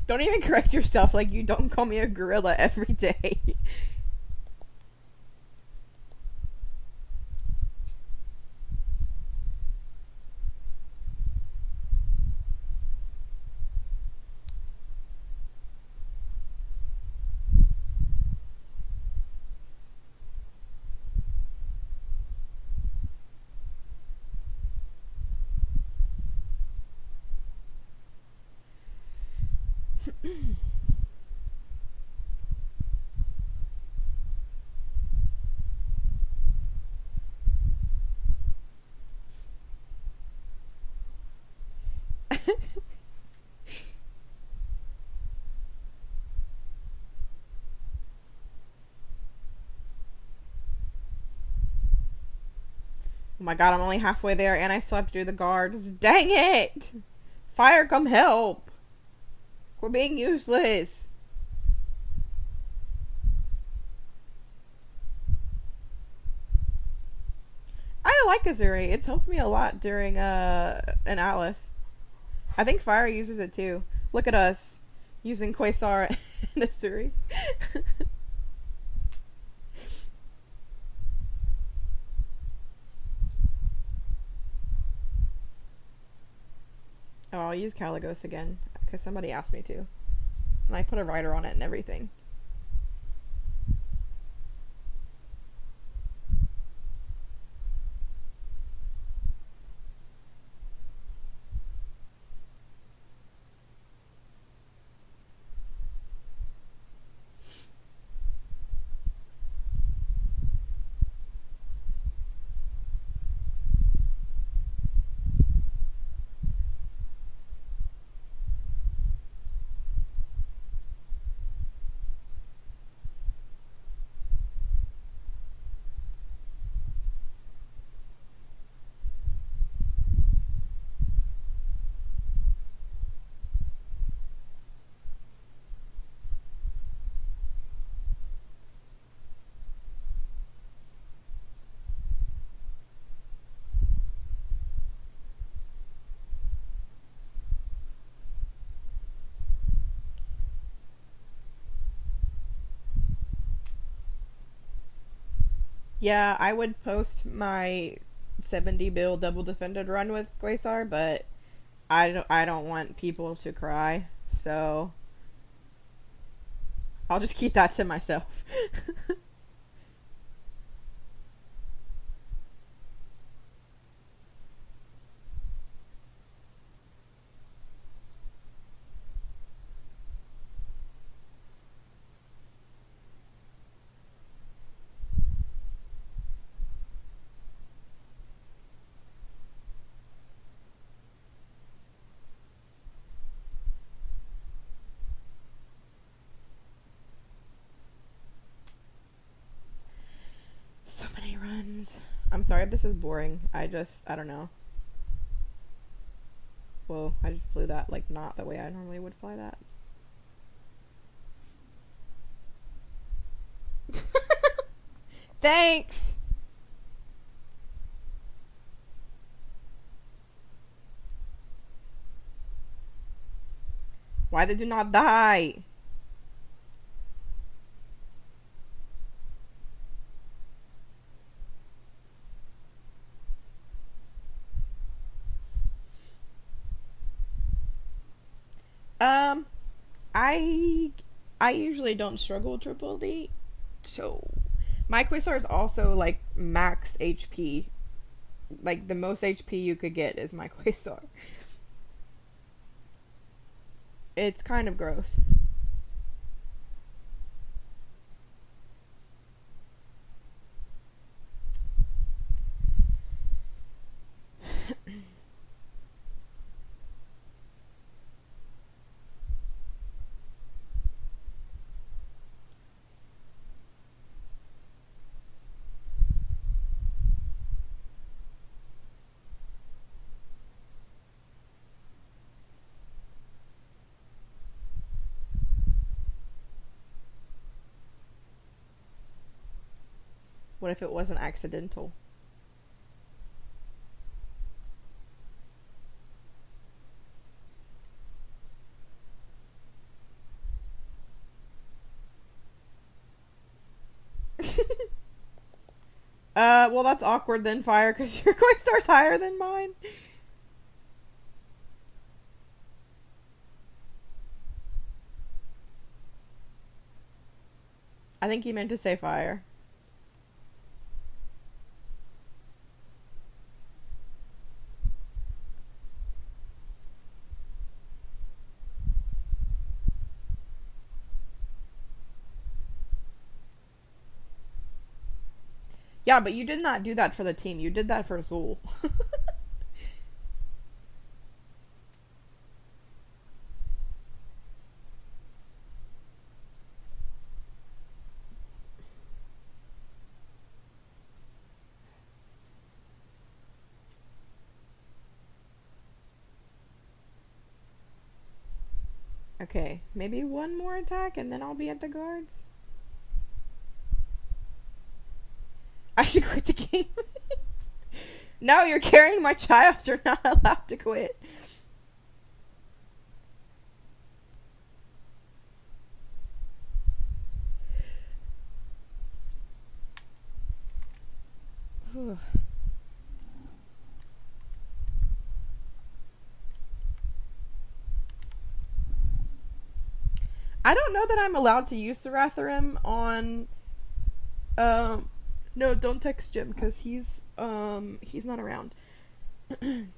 Don't even correct yourself like you don't call me a gorilla every day. Oh my god, I'm only halfway there and I still have to do the guards. Dang it! Fire, come help! We're being useless. I like Azuri. It's helped me a lot during an Atlas. I think Fire uses it too. Look at us using Quasar and Azuri. Oh, I'll use Caligos again, because somebody asked me to. And I put a rider on it and everything. Yeah, I would post my 70 bill double defended run with Quasar, but I don't want people to cry, so I'll just keep that to myself. So many runs. I'm sorry if this is boring. I don't know. Whoa, I just flew that, like, not the way I normally would fly that. Thanks! Why did you not die? Um, I I usually don't struggle with triple D, so my Quasar is also like max HP. Like the most HP you could get is my Quasar. It's kind of gross. What if it wasn't accidental? Well, that's awkward then, Fire, because your Quasar's higher than mine. I think he meant to say Fire. Yeah, but you did not do that for the team. You did that for Zool. Okay, maybe one more attack and then I'll be at the guards. I should quit the game. No, you're carrying my child. You're not allowed to quit. I don't know that I'm allowed to use Saratherim on. No, don't text Jim because he's not around. I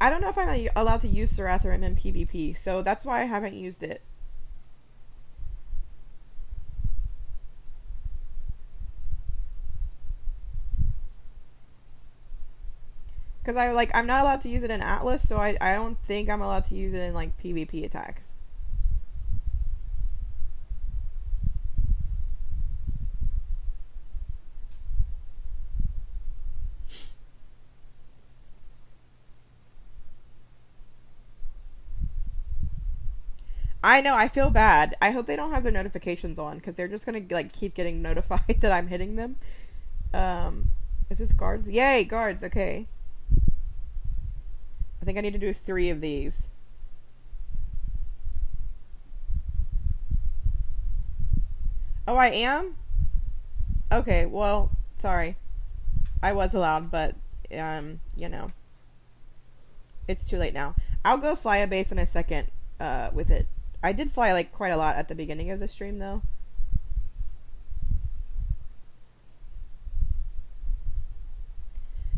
don't know if I'm allowed to use Saratherim in PvP, so that's why I haven't used it. Because I'm not allowed to use it in Atlas, so I don't think I'm allowed to use it in like PvP attacks. I know, I feel bad. I hope they don't have their notifications on, because they're just gonna like keep getting notified that I'm hitting them. Is this guards? Yay, guards, okay. I think I need to do 3 of these. Oh, I am? Okay, well, sorry. I was allowed, but, you know. It's too late now. I'll go fly a base in a second with it. I did fly like quite a lot at the beginning of the stream though.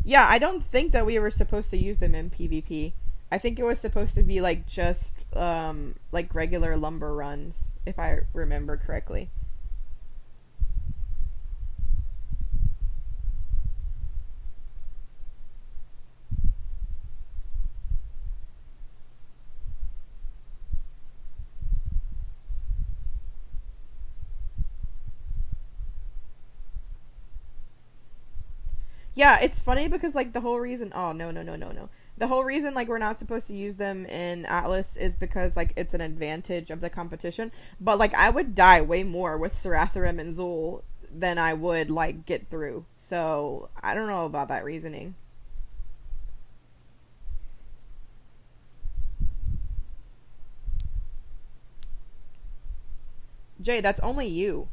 Yeah, I don't think that we were supposed to use them in PvP. I think it was supposed to be like just like regular lumber runs, if I remember correctly. Yeah, it's funny because like the whole reason oh no. The whole reason like we're not supposed to use them in Atlas is because like it's an advantage of the competition. But like I would die way more with Saratharim and Zul than I would like get through. So I don't know about that reasoning. Jay, that's only you.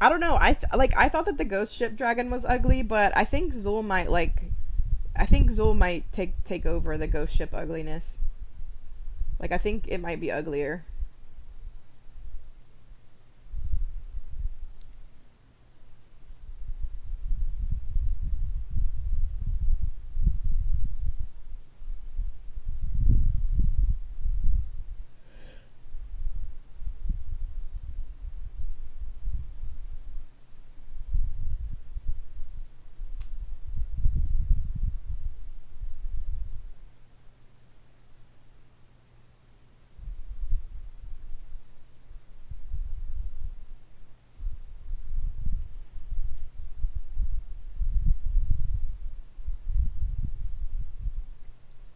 I don't know. I thought that the ghost ship dragon was ugly, but I think Zul might take over the ghost ship ugliness. Like I think it might be uglier.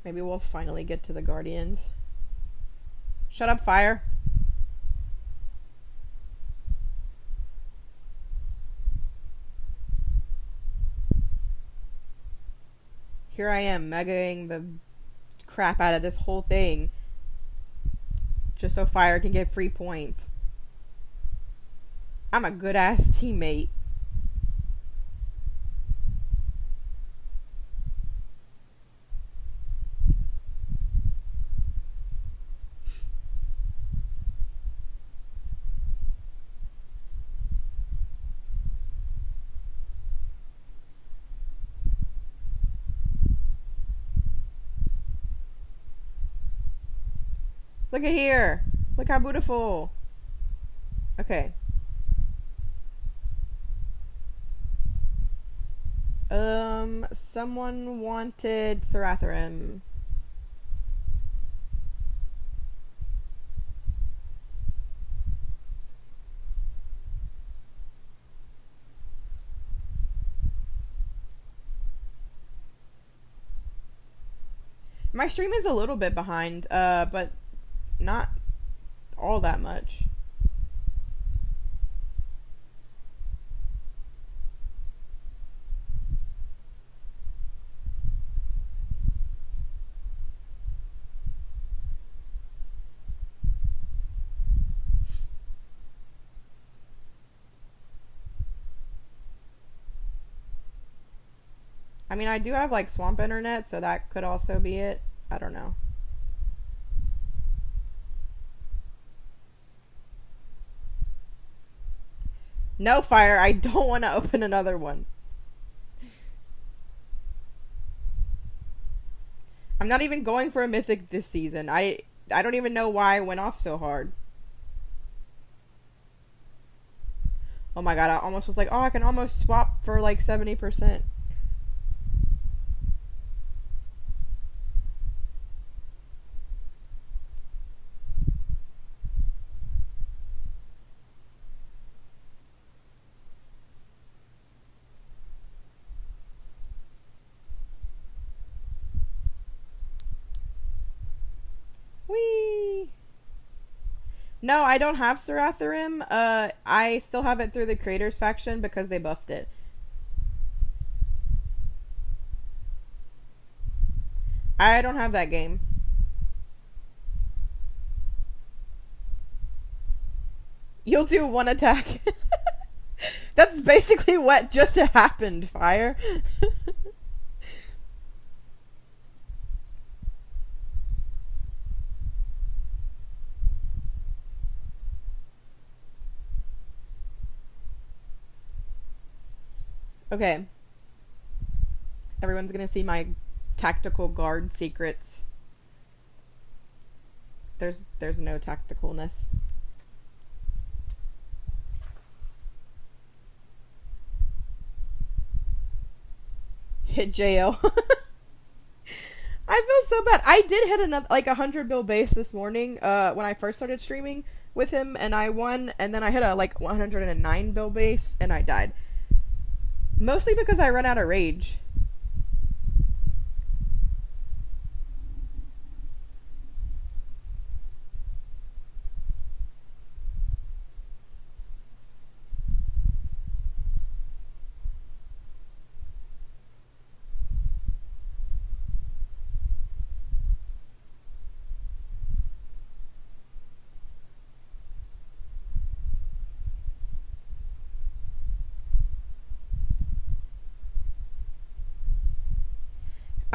Maybe we'll finally get to the Guardians. Shut up, fire. Here I am, megaing the crap out of this whole thing. Just so fire can get free points. I'm a good ass teammate. Look at here. Look how beautiful. Okay. Someone wanted Saratharim. My stream is a little bit behind, but not all that much. I mean, I do have like swamp internet, so that could also be it. I don't know. No, fire. I don't want to open another one. I'm not even going for a mythic this season. I don't even know why I went off so hard. Oh my god, I almost was like, oh, I can almost swap for like 70%. Whee! No, I don't have Saratherim. I still have it through the creators faction because they buffed it. I don't have that game. You'll do one attack. That's basically what just happened, Fire. Okay. Everyone's gonna see my tactical guard secrets. There's no tacticalness. Hit JL. I feel so bad. I did hit another 100 bill base this morning when I first started streaming with him, and I won, and then I hit a 109 bill base and I died. Mostly because I ran out of rage.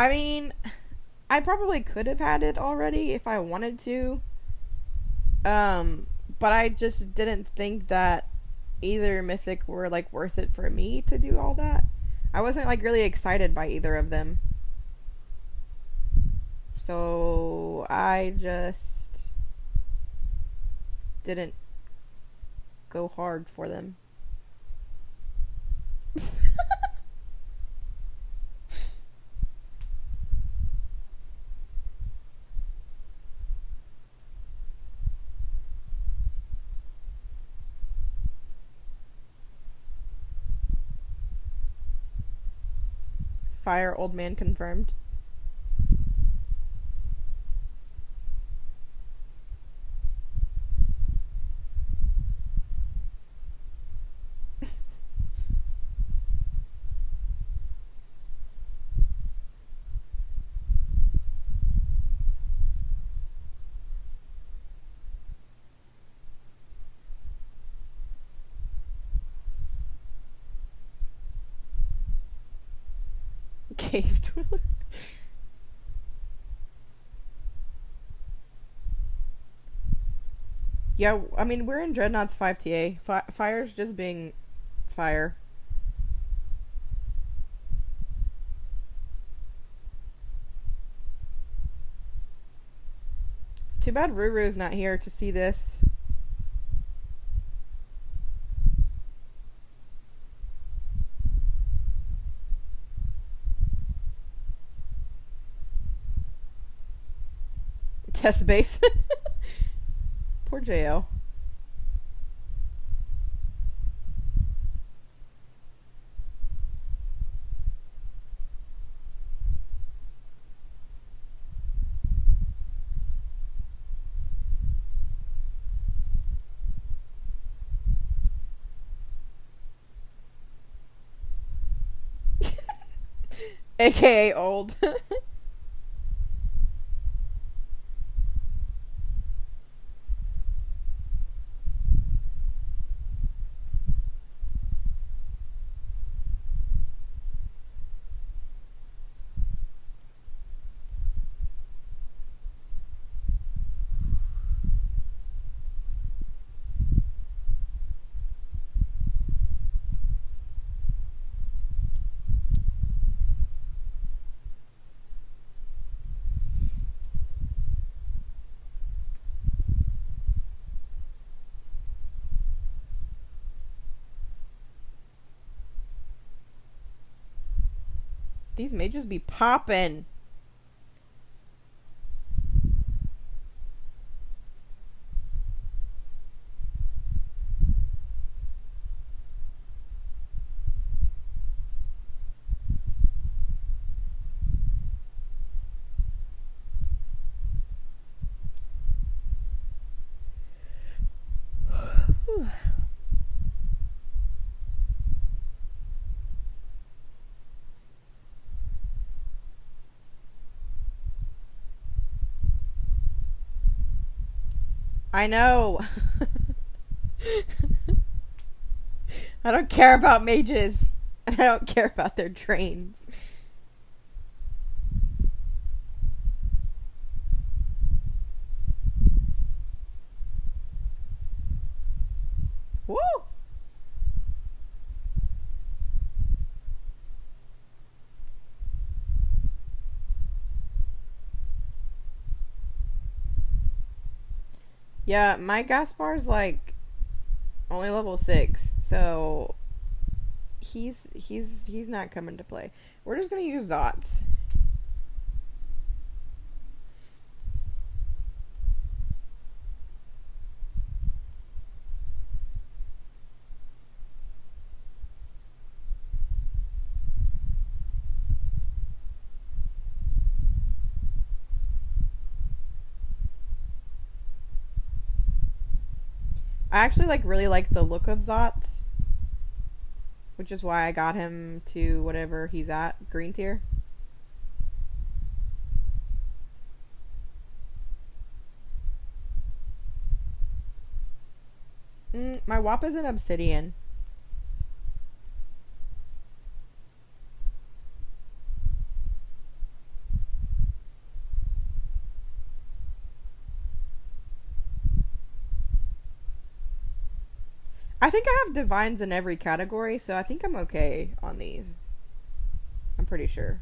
I mean, I probably could have had it already if I wanted to. But I just didn't think that either Mythic were worth it for me to do all that. I wasn't really excited by either of them. So I just didn't go hard for them. Fire old man confirmed. Cave dweller. Yeah, I mean, we're in Dreadnought's 5TA. Fire's just being fire. Too bad Ruru's not here to see this. Test base. Poor JL. AKA old. These mages be poppin'. Whew. I know. I don't care about mages. And I don't care about their drains. Woo! Yeah, my Gaspar's like only level 6, so he's not coming to play. We're just gonna use Zots. I actually really like the look of Zots, which is why I got him to whatever he's at, green tier. My WAP is an obsidian. I think I have divines in every category, so I think I'm okay on these. I'm pretty sure.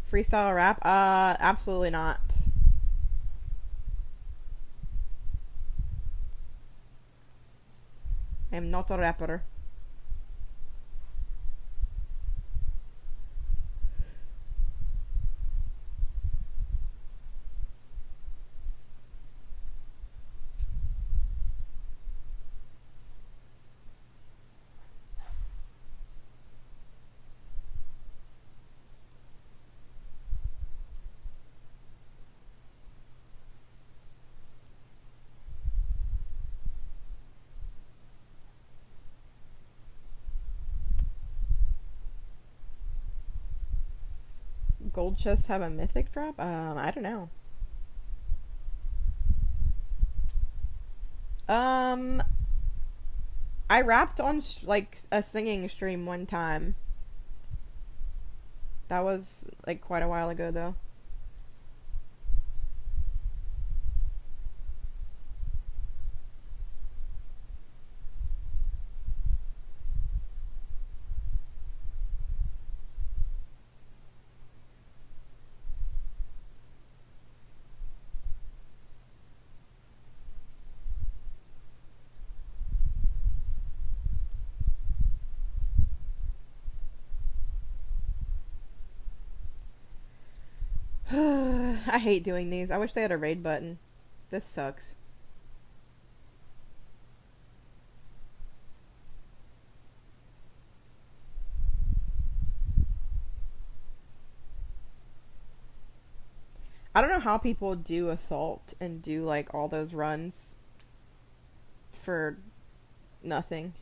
Freestyle rap? Absolutely not. I am not a rapper. Gold chests have a mythic drop? I don't know. I rapped on a singing stream one time. That was quite a while ago though. I hate doing these. I wish they had a raid button. This sucks. I don't know how people do assault and do all those runs for nothing.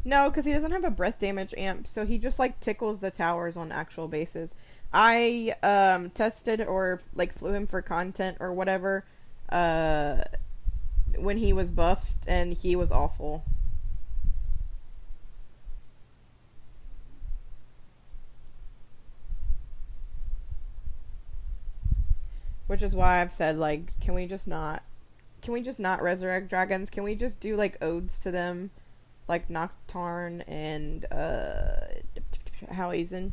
No, because he doesn't have a breath damage amp, so he just tickles the towers on actual bases. I tested or flew him for content or whatever when he was buffed, and he was awful. Which is why I've said can we just not resurrect dragons? Can we just do odes to them? Like Nocturne and Howisen.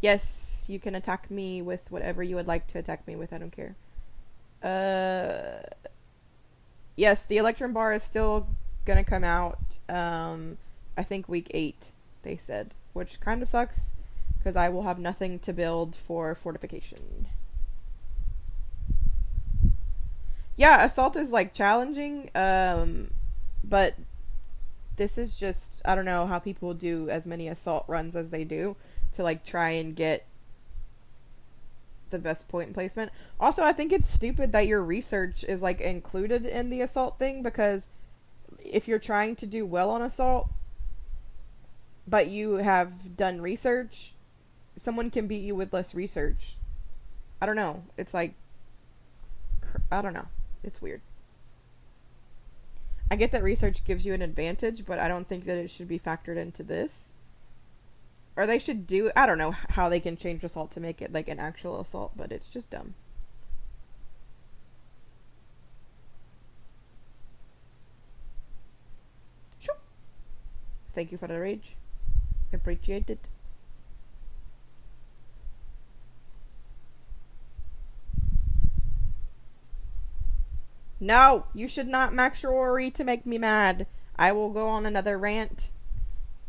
Yes, you can attack me with whatever you would like to attack me with. I don't care. Yes, the Electrum Bar is still gonna come out, I think week 8, they said. Which kind of sucks, because I will have nothing to build for fortification. Yeah, Assault is, like, challenging, but this is just, I don't know how people do as many Assault runs as they do to, like, try and get the best point placement. Also, I think it's stupid that your research is, like, included in the Assault thing, because if you're trying to do well on Assault, but you have done research, someone can beat you with less research. I don't know. It's like, I don't know. It's weird. I get that research gives you an advantage, but I don't think that it should be factored into this. Or they should do, I don't know how they can change Assault to make it like an actual Assault, but it's just dumb. Shoo. Thank you for the rage. Appreciate it. No, you should not max your Ori to make me mad. I will go on another rant,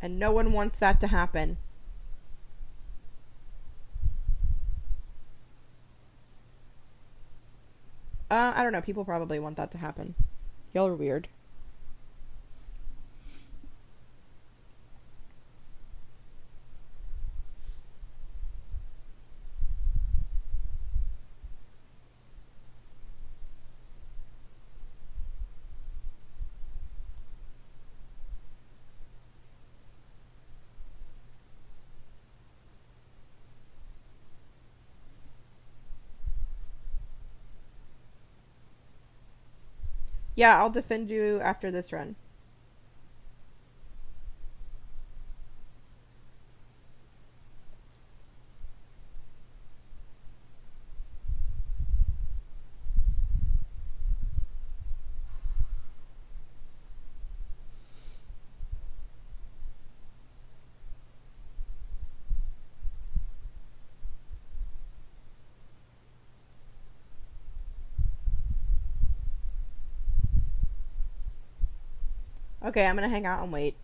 and no one wants that to happen. I don't know. People probably want that to happen. Y'all are weird. Yeah, I'll defend you after this run. Okay, I'm gonna hang out and wait.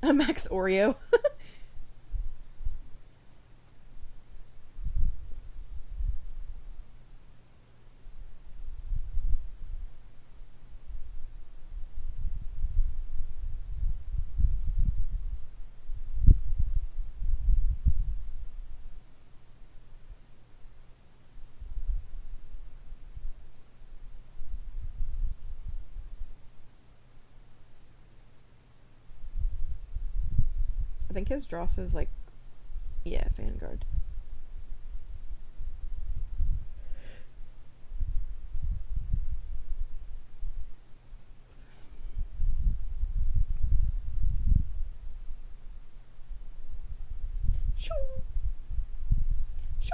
A Max Oreo. I think his Dross is like, yeah, Vanguard. Shoo! Shoo!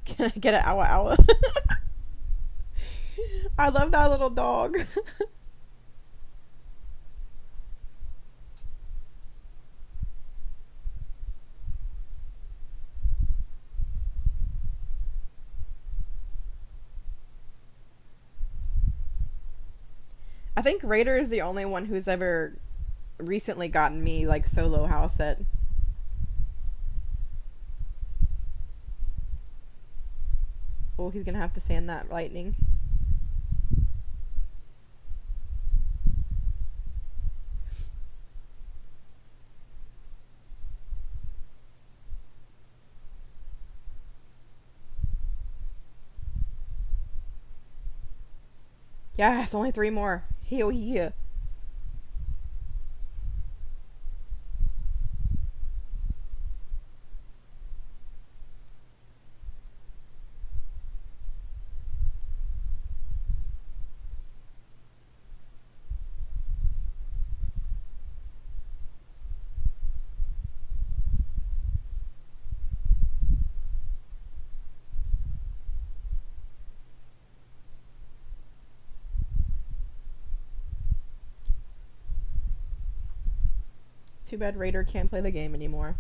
Can I get an Awa Awa? I love that little dog. I think Raider is the only one who's ever recently gotten me like solo house set. Oh, he's gonna have to sand that lightning. Yes, only 3 more. Hell yeah. Too bad Raider can't play the game anymore.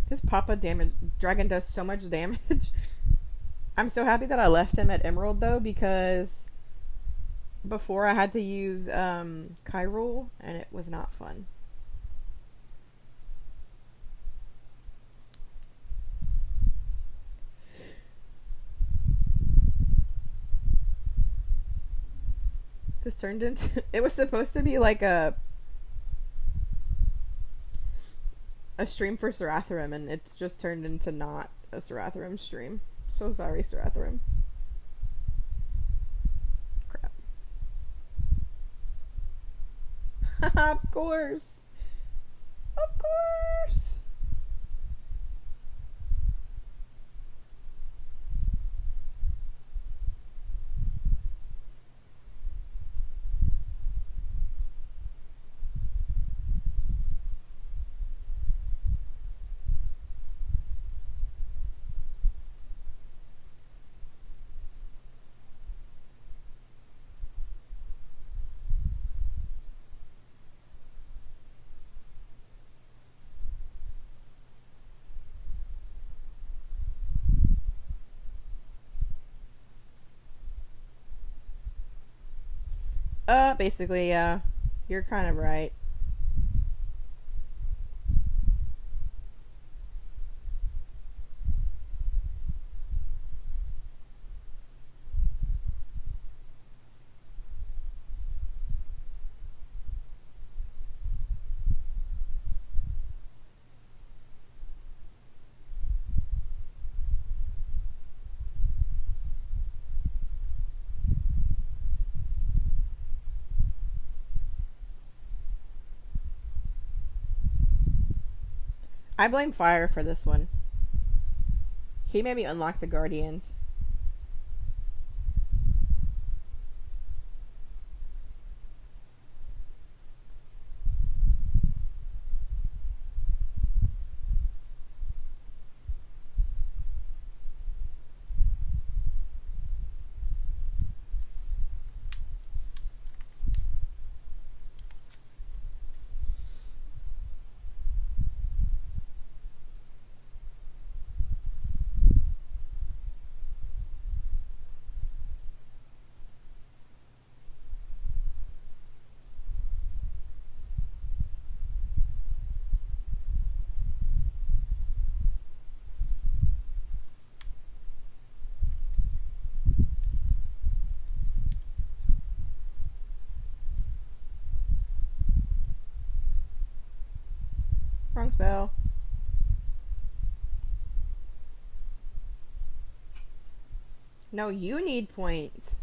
This Papa damage dragon does so much damage. I'm so happy that I left him at Emerald though, because before I had to use Kyrule and it was not fun. This turned into it was supposed to be like a stream for Saratherim, and it's just turned into not a Saratherim stream. So sorry, Saratherim. Crap. Of course. Of course. Basically, yeah. You're kind of right. I blame Fire for this one. He made me unlock the Guardians. Wrong spell. No, you need points.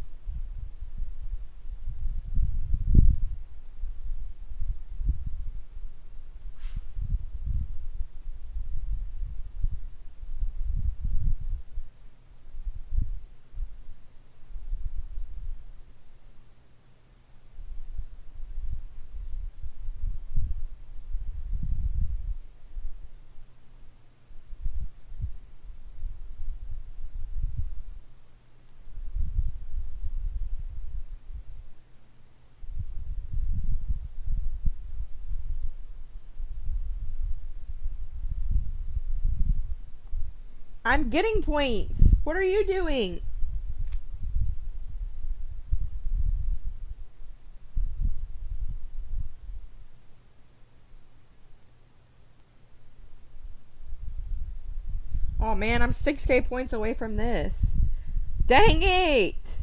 I'm getting points. What are you doing? Oh man, I'm 6k points away from this. Dang it!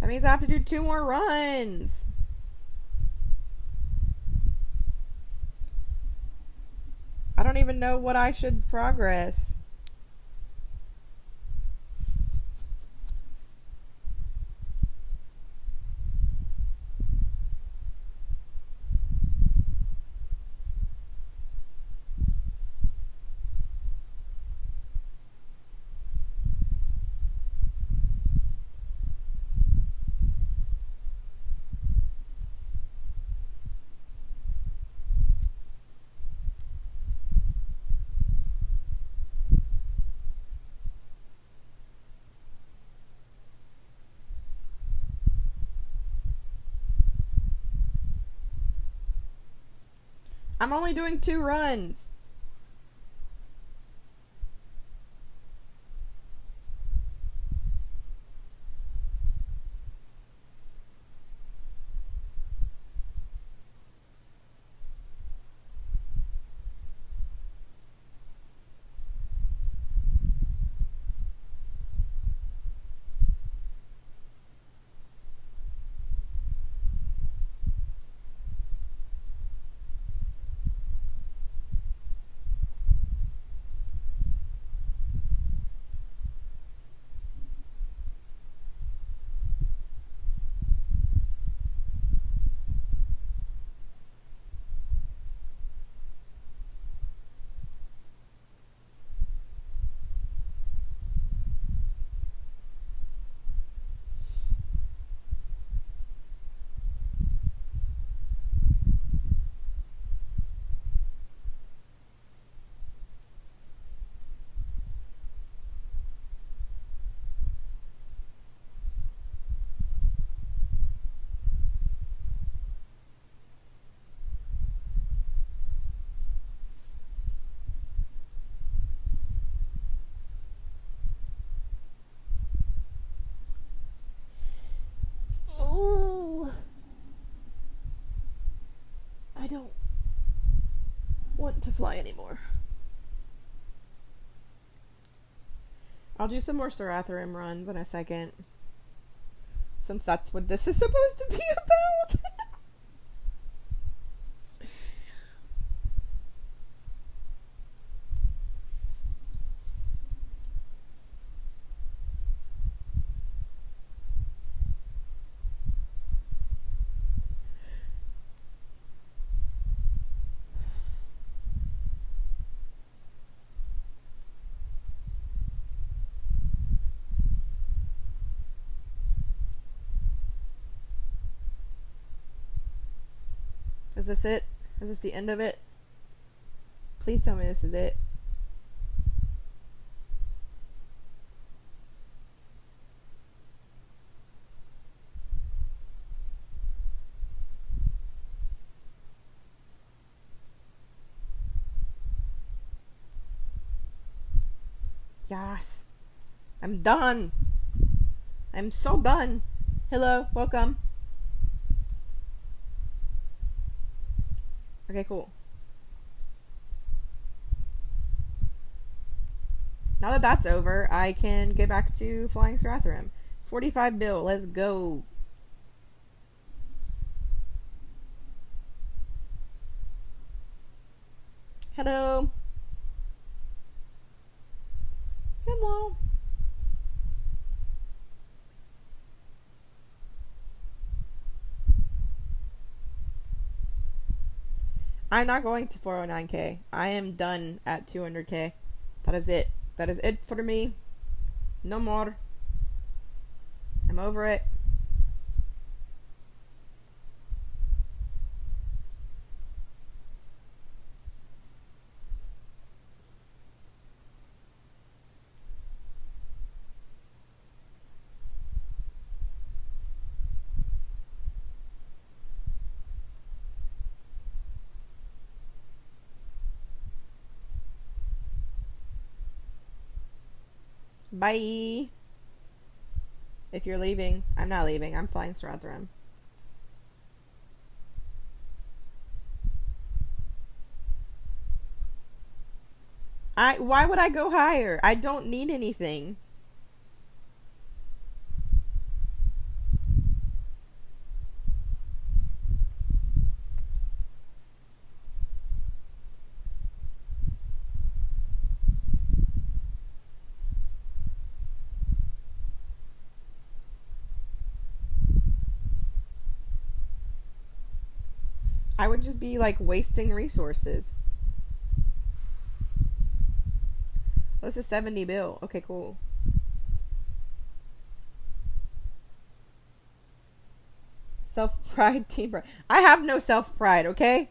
That means I have to do 2 more runs. I don't even know what I should progress. I'm only doing 2 runs. Ooh. I don't want to fly anymore. I'll do some more Sora runs in a second. Since that's what this is supposed to be about. Is this it? Is this the end of it? Please tell me this is it. Yes. I'm done. I'm so done. Hello, welcome. Okay, cool. Now that that's over, I can get back to flying Stratharim. 45 bill, let's go. Hello. Hello. I'm not going to 409k. I am done at 200k. That is it. That is it for me. No more. I'm over it. Bye. If you're leaving, I'm not leaving. I'm flying Stratharim. Why would I go higher? I don't need anything. I would just be like wasting resources. Oh, this is 70 bill. Okay, cool. Self pride, team pride. I have no self pride, okay?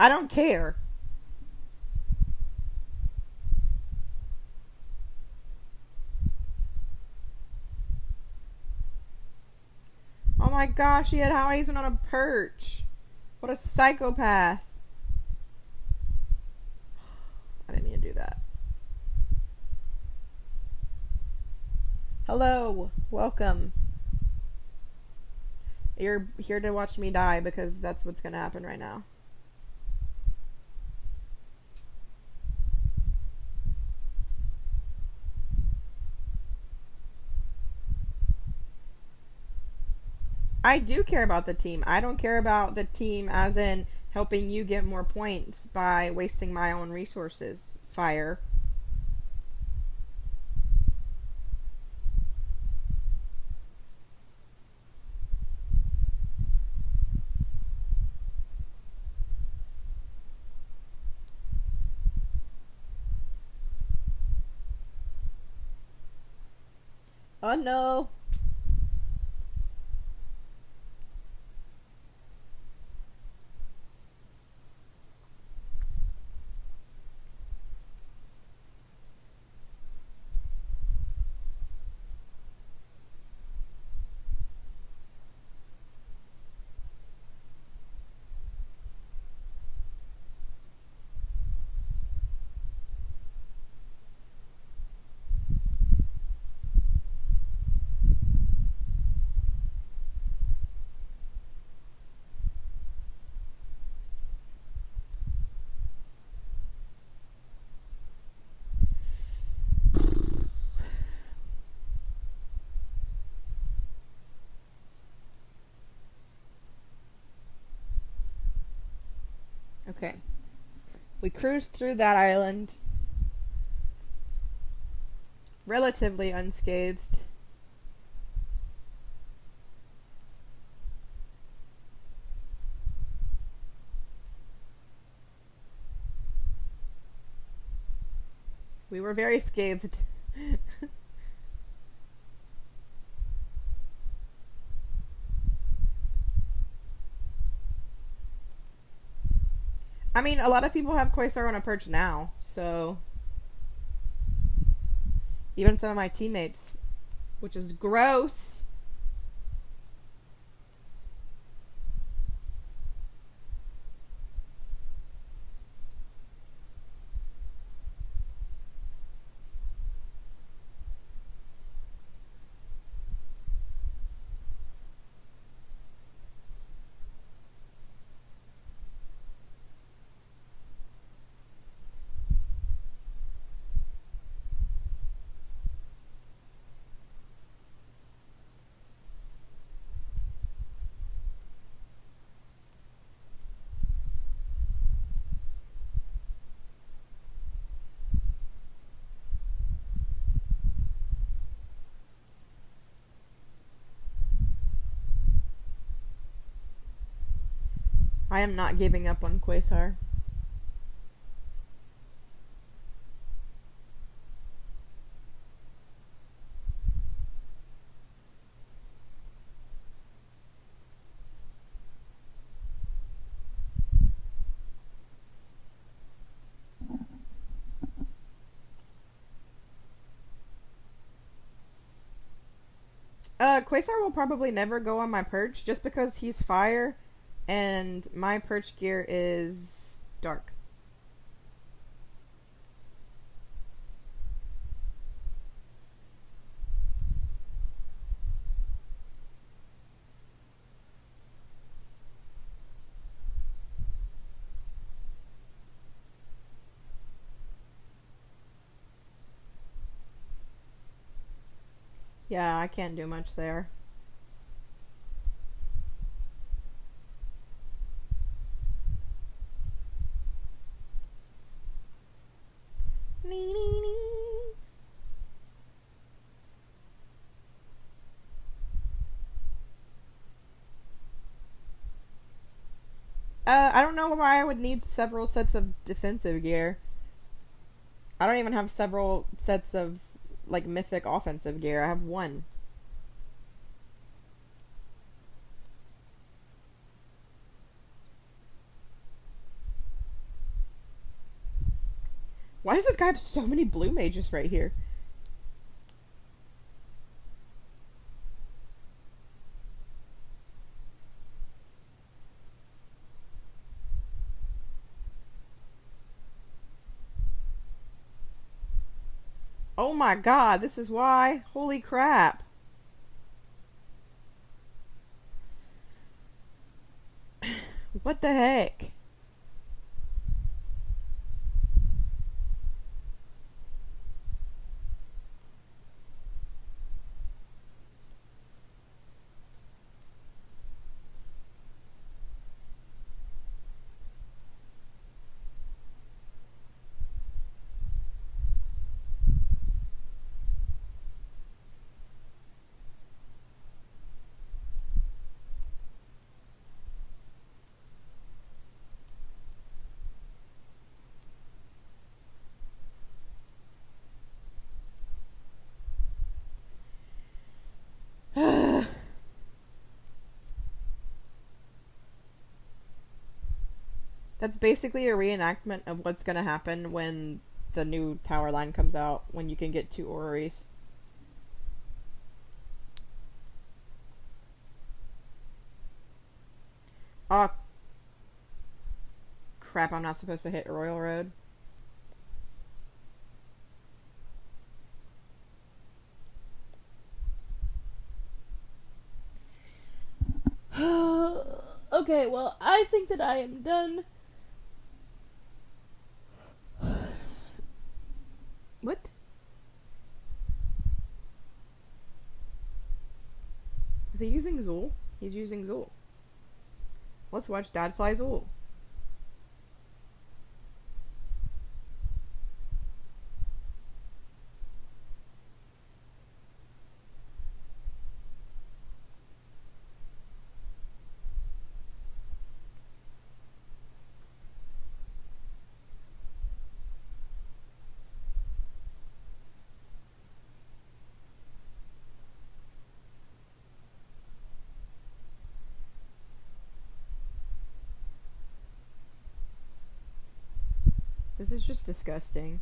I don't care. Oh my gosh, he had Howie's on a perch. What a psychopath. I didn't mean to do that. Hello, welcome. You're here to watch me die because that's what's gonna happen right now. I do care about the team. I don't care about the team as in helping you get more points by wasting my own resources. Fire. Oh no. Okay. We cruised through that island relatively unscathed. We were very scathed. I mean, a lot of people have Quasar on a perch now, so even some of my teammates, which is gross. I am not giving up on Quasar. Quasar will probably never go on my perch just because he's fire and my perch gear is dark. Yeah, I can't do much there. I don't know why I would need several sets of defensive gear. I don't even have several sets of, like, mythic offensive gear. I have one. Why does this guy have so many blue mages right here? Oh my god, this is why. Holy crap. What the heck? That's basically a reenactment of what's going to happen when the new tower line comes out, when you can get 2 orreries. Oh, crap, I'm not supposed to hit Royal Road. Okay, well, I think that I am done. What? Is he using Zool? He's using Zool. Let's watch Dad fly Zool. This is just disgusting.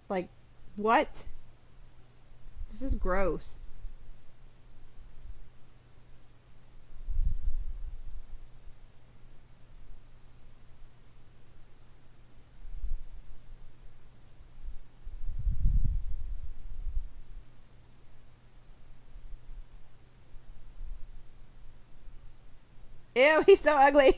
Like, what? This is gross. Ew, he's so ugly.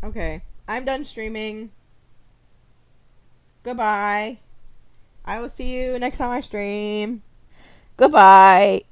Okay, I'm done streaming. Goodbye. I will see you next time I stream. Goodbye.